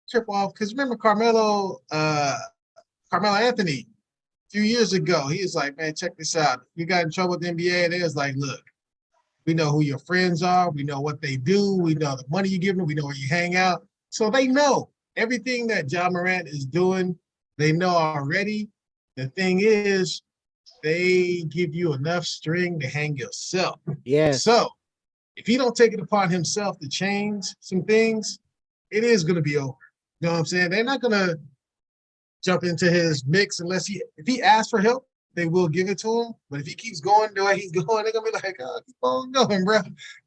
Trip off, because remember Carmelo Anthony a few years ago, he was like, man, check this out. You got in trouble with the NBA, and it was like, look, we know who your friends are, we know what they do, we know the money you give them, we know where you hang out. So they know everything that Ja Morant is doing, they know already. The thing is, they give you enough string to hang yourself. Yes. So if he don't take it upon himself to change some things, it is going to be over. You know what I'm saying? They're not going to jump into his mix unless if he asks for help, they will give it to him. But if he keeps going the way he's going, they're going to be like, oh, keep on going, bro.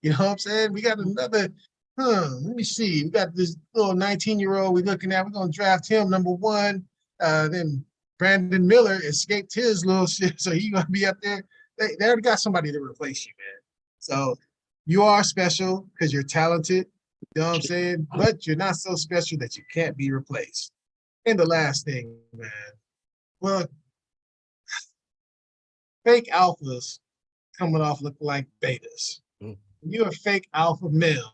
You know what I'm saying? We got another, let me see. We got this little 19-year-old we're looking at. We're going to draft him number one. Then Brandon Miller escaped his little shit, so he's going to be up there. They already got somebody to replace you, man. So you are special because you're talented. You know what I'm saying? But you're not so special that you can't be replaced. And the last thing, man. Well, fake alphas coming off looking like betas. You're a fake alpha male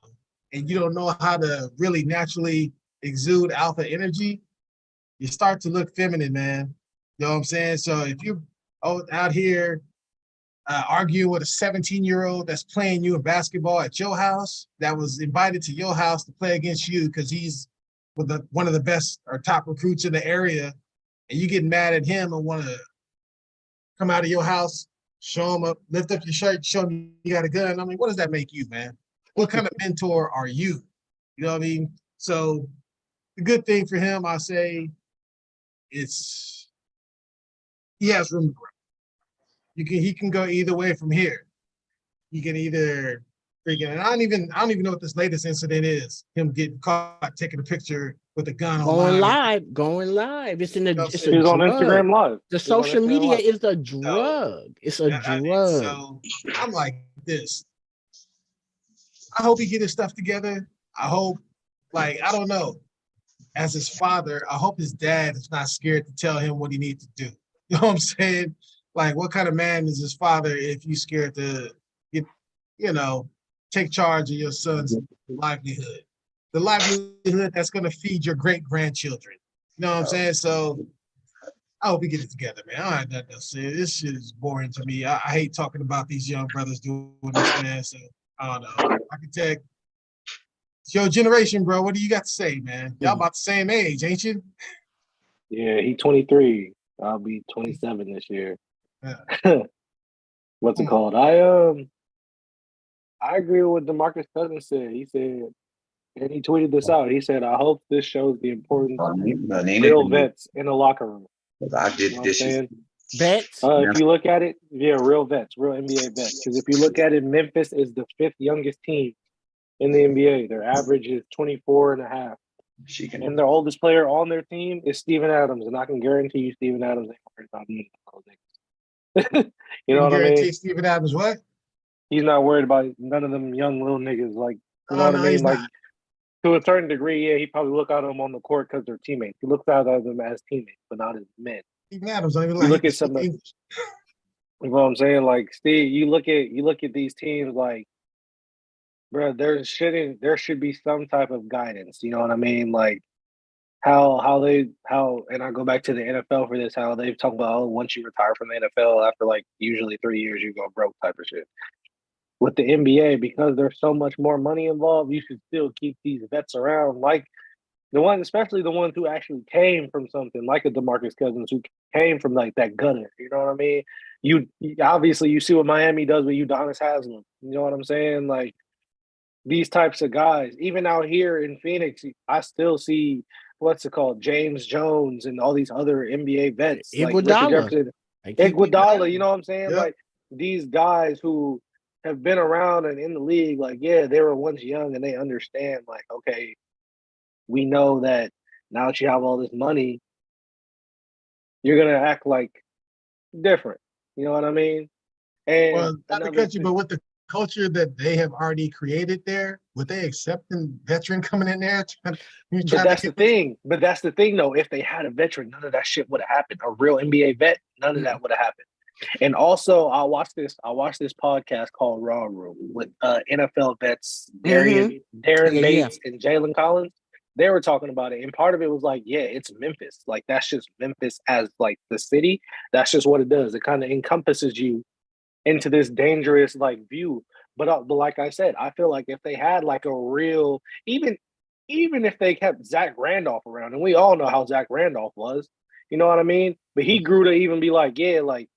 and you don't know how to really naturally exude alpha energy, you start to look feminine, man. You know what I'm saying? So if you're out here arguing with a 17-year-old that's playing you in basketball at your house, that was invited to your house to play against you because he's with one of the best or top recruits in the area, and you get mad at him and want to come out of your house, show him up, lift up your shirt, show him you got a gun. I mean, what does that make you, man? What kind of mentor are you? You know what I mean? So the good thing for him, I say, he has room to grow. He can go either way from here. He can either freaking, and I don't even know what this latest incident is. Him getting caught taking a picture with a gun going live. It's in the. It's a He's on drug. Instagram Live. The He's on social Instagram media Live. is a drug. It's a drug. So I'm like this. I hope he get his stuff together. I hope, I don't know. As his father, I hope his dad is not scared to tell him what he needs to do. You know what I'm saying? Like, what kind of man is his father if you scared to take charge of your son's livelihood? The livelihood that's going to feed your great-grandchildren. You know what I'm saying? So I hope we get it together, man. I don't have nothing to say. This shit is boring to me. I hate talking about these young brothers doing this, man. So I don't know. Architect, it's your generation, bro. What do you got to say, man? Y'all about the same age, ain't you? Yeah, he's 23. I'll be 27 this year. Yeah. What's it called? I agree with what DeMarcus Cousins said. He said, and he tweeted this out. He said, "I hope this shows the importance of real vets in the locker room." I did You know dishes. Vets. If you look at it, real vets, real NBA vets. Because if you look at it, Memphis is the 5th youngest team in the NBA. Their average is 24 and a half. She can. And their oldest player on their team is Steven Adams, and I can guarantee you Steven Adams ain't worried about me. You know what I mean? Guarantee Steven Adams what? He's not worried about none of them young little niggas. Like, you know Oh, what I no, mean? he's Like, not. to a certain degree, yeah, he probably look out at them on the court because they're teammates. He looks out at them as teammates, but not as men. Steven Adams don't even You like he look can at speak some of, English. you know what I'm saying? Like, Steve, you look at these teams like, bro, there should be some type of guidance. You know what I mean? Like and I go back to the NFL for this, how they've talked about, oh, once you retire from the NFL after like usually 3 years, you go broke type of shit. With the NBA, because there's so much more money involved, you should still keep these vets around, like especially the ones who actually came from something like a DeMarcus Cousins, who came from like that gutter. You know what I mean? You obviously you see what Miami does with Udonis Haslem. You know what I'm saying? Like these types of guys, even out here in Phoenix, I still see what's it called, James Jones and all these other NBA vets like Richard Iguodala. Jefferson, I keep Iguodala. You know what I'm saying? Yep. Like these guys who have been around and in the league, like yeah, they were once young and they understand. Like okay, we know that now that you have all this money, you're gonna act like different. You know what I mean? And Well, not to another cut you, but with the culture that they have already created there, would they accepting veteran coming in there? You But trying to that's the get thing. But that's the thing, though. If they had a veteran, none of that shit would have happened. A real NBA vet, none of that would have happened. And also, I watched this podcast called Raw Room with NFL vets Darren Yeah, Bates and Jalen Collins. They were talking about it, and part of it was like, yeah, it's Memphis. Like that's just Memphis as like the city. That's just what it does. It kind of encompasses you into this dangerous like view. But like I said, I feel like if they had like a real, even if they kept Zach Randolph around, and we all know how Zach Randolph was, you know what I mean? But he grew to even be like, yeah, like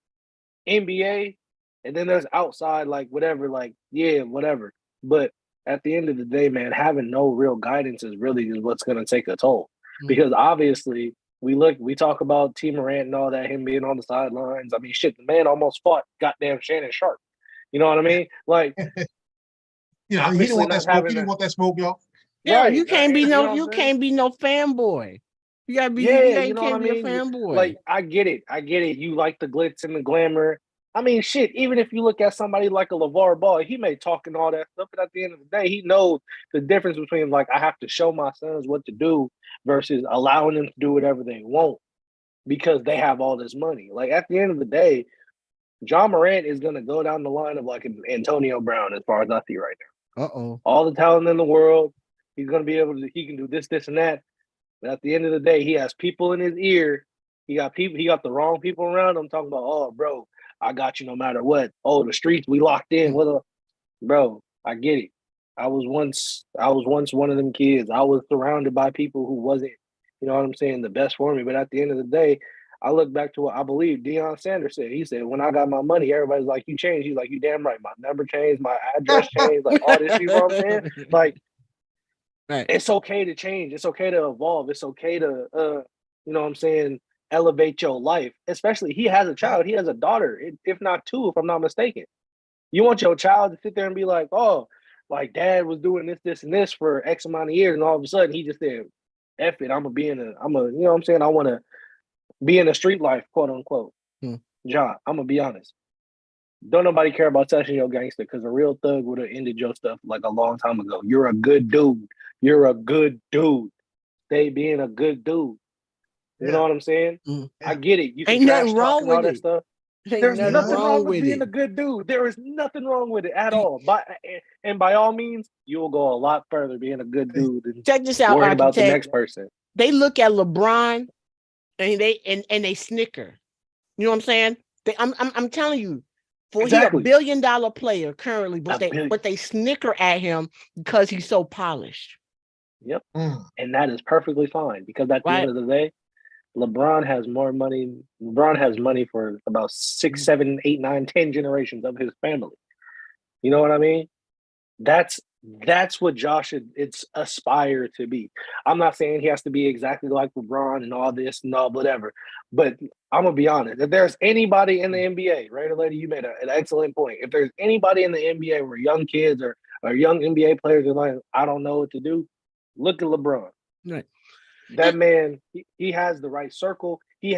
NBA, and then there's outside, like whatever, like yeah, whatever. But at the end of the day, man, having no real guidance is really what's going to take a toll. Because obviously, we talk about T Morant and all that, him being on the sidelines. I mean, shit, the man almost fought goddamn Shannon Sharp. You know what I mean? Like, you know, he didn't obviously want that not smoke. He having didn't want that smoke, y'all. Yeah, right. you can't be You know what you I'm saying? can't be no fanboy. You gotta be Yeah, you you know what I can't be a mean? fanboy. Like, I get it. You like the glitz and the glamour. I mean, shit, even if you look at somebody like a LeVar Ball, he may talk and all that stuff, but at the end of the day, he knows the difference between like I have to show my sons what to do versus allowing them to do whatever they want because they have all this money. Like at the end of the day, John Morant is gonna go down the line of like an Antonio Brown as far as I see right now. Uh-oh. All the talent in the world, he's gonna be able to he can do this, and that. But at the end of the day, he has people in his ear. He got the wrong people around him talking about, oh, bro, I got you no matter what. Oh, the streets, we locked in. Bro, I get it. I was once one of them kids. I was surrounded by people who wasn't, you know what I'm saying, the best for me. But at the end of the day, I look back to what I believe Deion Sanders said. He said, when I got my money, everybody's like, you changed. He's like, you damn right. My number changed, my address changed, like all this, you know what I'm saying? Like, Right. it's okay to change. It's okay to evolve. It's okay to, you know what I'm saying, elevate your life. Especially he has a child. He has a daughter, if not two, if I'm not mistaken. You want your child to sit there and be like, oh, like dad was doing this, and this for X amount of years, and all of a sudden he just said, F it, you know what I'm saying? I want to be in the street life, quote unquote. John, I'm gonna be honest. Don't nobody care about touching your gangster because a real thug would have ended your stuff like a long time ago. You're a good dude. You're a good dude. Stay being a good dude. You know what I'm saying? I get it. You can Ain't trash nothing talk wrong and all with that it. stuff. Ain't There's nothing nothing wrong with with being it. a good dude. There is nothing wrong with it at all. And by all means, you will go a lot further being a good dude than Check this out, worrying about the architect. next person. They look at LeBron and they snicker. You know what I'm saying? I'm telling you, he a Exactly. $1 billion player currently, but A billion. they snicker at him because he's so polished. Yep. And that is perfectly fine because at the end of the day, LeBron has more money. LeBron has money for about 6, 7, 8, 9, 10 generations of his family. You know what I mean? That's what Josh should aspire to be. I'm not saying he has to be exactly like LeBron and all this and all whatever, but I'm gonna be honest. If there's anybody in the NBA, right, lady, you made an excellent point. If there's anybody in the NBA where young kids or young NBA players are like, I don't know what to do, look at LeBron. Right. That man, he has the right circle. He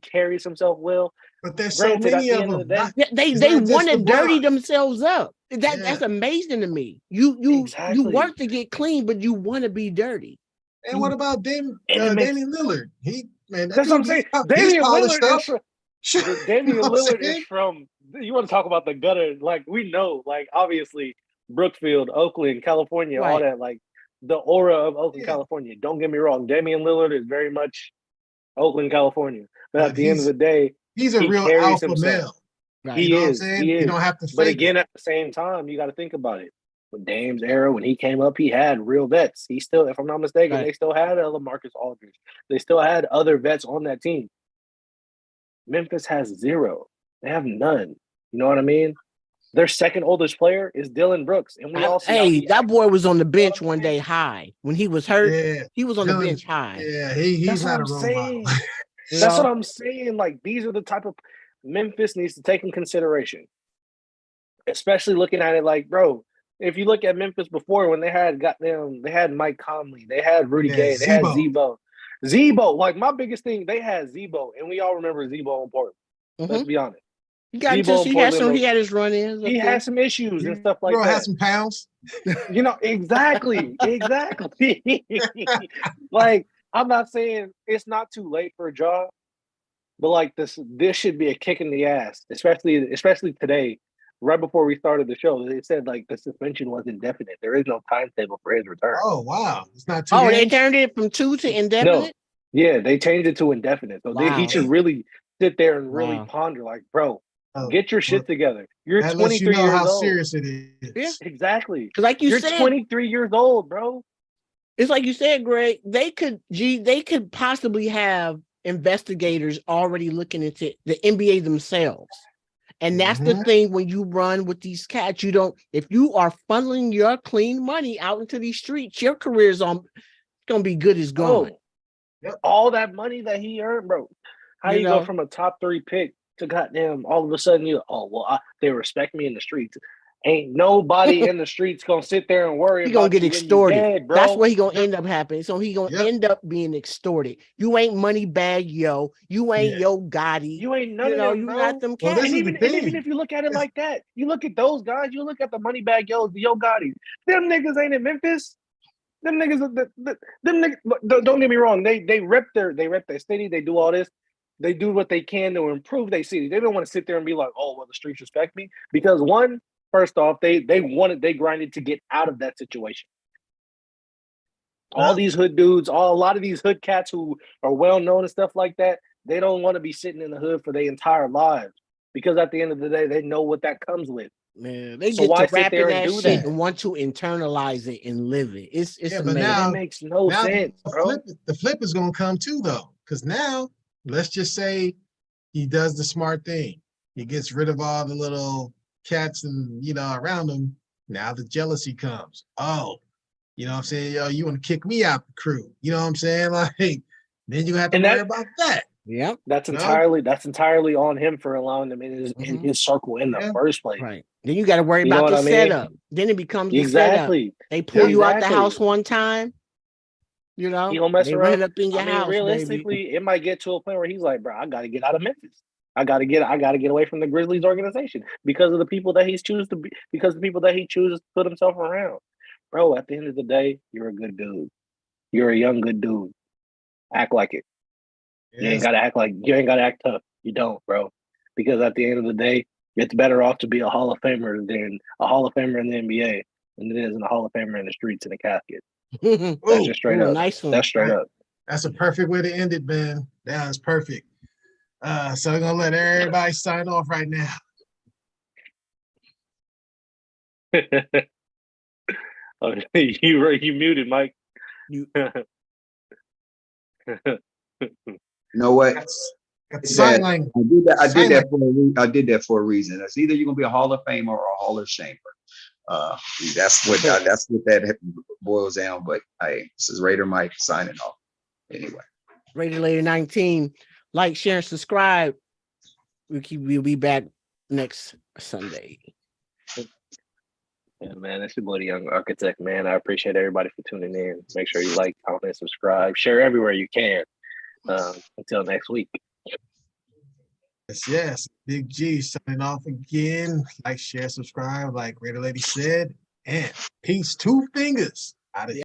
carries himself well. But there's so Granted, at many the of end of the them. day, It's They not just want to dirty LeBron. themselves up. Yeah. That's amazing to me. You Exactly. work to get clean, but you want to be dirty. And what about Damian And it makes- Damian Lillard? That That's what I'm dude, saying. he's Damian polished Lillard up. is from You know Damian what I'm Lillard saying? is from. You want to talk about the gutter? Like we know, like obviously Brookfield, Oakland, California, all Right. that. Like the aura of Oakland, Yeah. California. Don't get me wrong. Damian Lillard is very much Oakland, California. But But at the end of the day, he's a he real carries alpha himself. male. Right. You know what I'm He saying? is. You don't have to But fake again, it. at the same time, you got to think about it. With Dame's era, when he came up, he had real vets. He still, if I'm not mistaken, Right. they still had LaMarcus Aldridge. They still had other vets on that team. Memphis has zero. They have none. You know what I mean? Their second oldest player is Dylan Brooks, and we all see how Hey, he that acts. boy was on the You know bench what I'm one day saying? high. When he was hurt, Yeah. he was on the Dylan- bench high. Yeah, he's That's what not a I'm role saying. model. You That's know? what I'm saying. Like these are the type of Memphis needs to take in consideration, especially looking at it like, bro. If you look at Memphis before, when they had Mike Conley, they had Rudy Yeah, Gay, they had Zebo. Zebo. Like my biggest thing, they had Zebo, and we all remember Zebo in Portland. Let's Mhm. be honest. He got Zebo into in he had Portland, some. though, He had his run-ins. he had some issues and stuff like Bro that. had some pounds. You know, exactly. Like, I'm not saying it's not too late for a job, but like this should be a kick in the ass, especially today, right before we started the show. They said like the suspension was indefinite. There is no timetable for his return. Oh wow, it's not 2 Oh, they games. turned it from 2 to No, indefinite. yeah, they changed it to indefinite. So he Wow. should really sit there and really Wow. ponder, like, bro, Oh, get your shit well, together. You're that lets you 23 know years how old. serious it is. Yeah. Exactly. Because like you You're said, 23 years old, bro. it's like you said, Greg. They could possibly have investigators already looking into the NBA themselves. And that's the Mhm. thing when you run with these cats, you don't, if you are funneling your clean money out into these streets, your career is gonna be good as gone. All that money that he earned, bro. How You you go know? from a top 3 pick to goddamn all of a sudden they respect me in the streets. Ain't nobody in the streets gonna sit there and worry He gonna about get you when you extorted. dead, bro. That's what he gonna end up happening. So he gonna Yep. end up being extorted. You ain't money bag, yo. You ain't Yeah. Yo Gotti. You ain't none You of know, them, you bro. not them Well, cats. this And is the even thing. if you look at it It's- like that, you look at those guys, you look at the money bag Yo Gotti. Them niggas ain't in Memphis. Them niggas, them niggas. Don't get me wrong. They rep their city. They do all this. They do what they can to improve their city. They don't want to sit there and be like, oh, well, the streets respect me, because first off, they grinded to get out of that situation. All Well, these hood dudes, a lot of these hood cats who are well known and stuff like that, they don't want to be sitting in the hood for their entire lives, because at the end of the day, they know what that comes with. Man, they So get why to sit rapping there and that do shit that? and want to internalize it and live it. It's Yeah, but amazing. now- It makes no now sense, bro. the flip is gonna come too, though, because now let's just say he does the smart thing. He gets rid of all the little cats and around him. Now the jealousy comes. Oh, you know what I'm saying? Yo, you want to kick me out the crew? You know what I'm saying? Like, then you have to And worry that- about that. Yep. That's No. entirely on him for allowing them in Mhm. his circle in the Yeah. first place. Right. Then you got to worry You know about the what I mean? setup. Then it becomes the setup. Exactly. They pull you out the Exactly. house one time. You know, He gonna mess they run around. it up in your I mean, house, baby. realistically, it might get to a point where he's like, bro, I gotta get out of Memphis. I gotta get away from the Grizzlies organization because of the people that he chooses to put himself around. Bro, at the end of the day, you're a good dude. You're a young good dude. Act like it. You ain't Yes. gotta act tough. You don't, bro. Because at the end of the day, it's better off to be a Hall of Famer than a Hall of Famer in the NBA than it is in a Hall of Famer in the streets in a casket. That's Ooh, just straight Ooh, up. nice one. That's straight Right. up. that's a perfect way to end it, man. That is perfect. So we're gonna let everybody sign off right now. Oh, you muted, Mike. You- You know what? Got the It's sign that- language. I did Sign that for a reason. It's either you're gonna be a Hall of Famer or a Hall of Shamer. That's what that boils down. But hey, this is Raider Mike signing off. Anyway. Rated Later 19. Like, share, and subscribe. We'll be back next Sunday. Yeah, man, it's your boy, the Young Architect, man. I appreciate everybody for tuning in. Make sure you like, comment, subscribe, share everywhere you can. Until next week. Yes, yes. Big G signing off again. Like, share, subscribe, like Raider Lady said. And peace, 2 fingers. Out of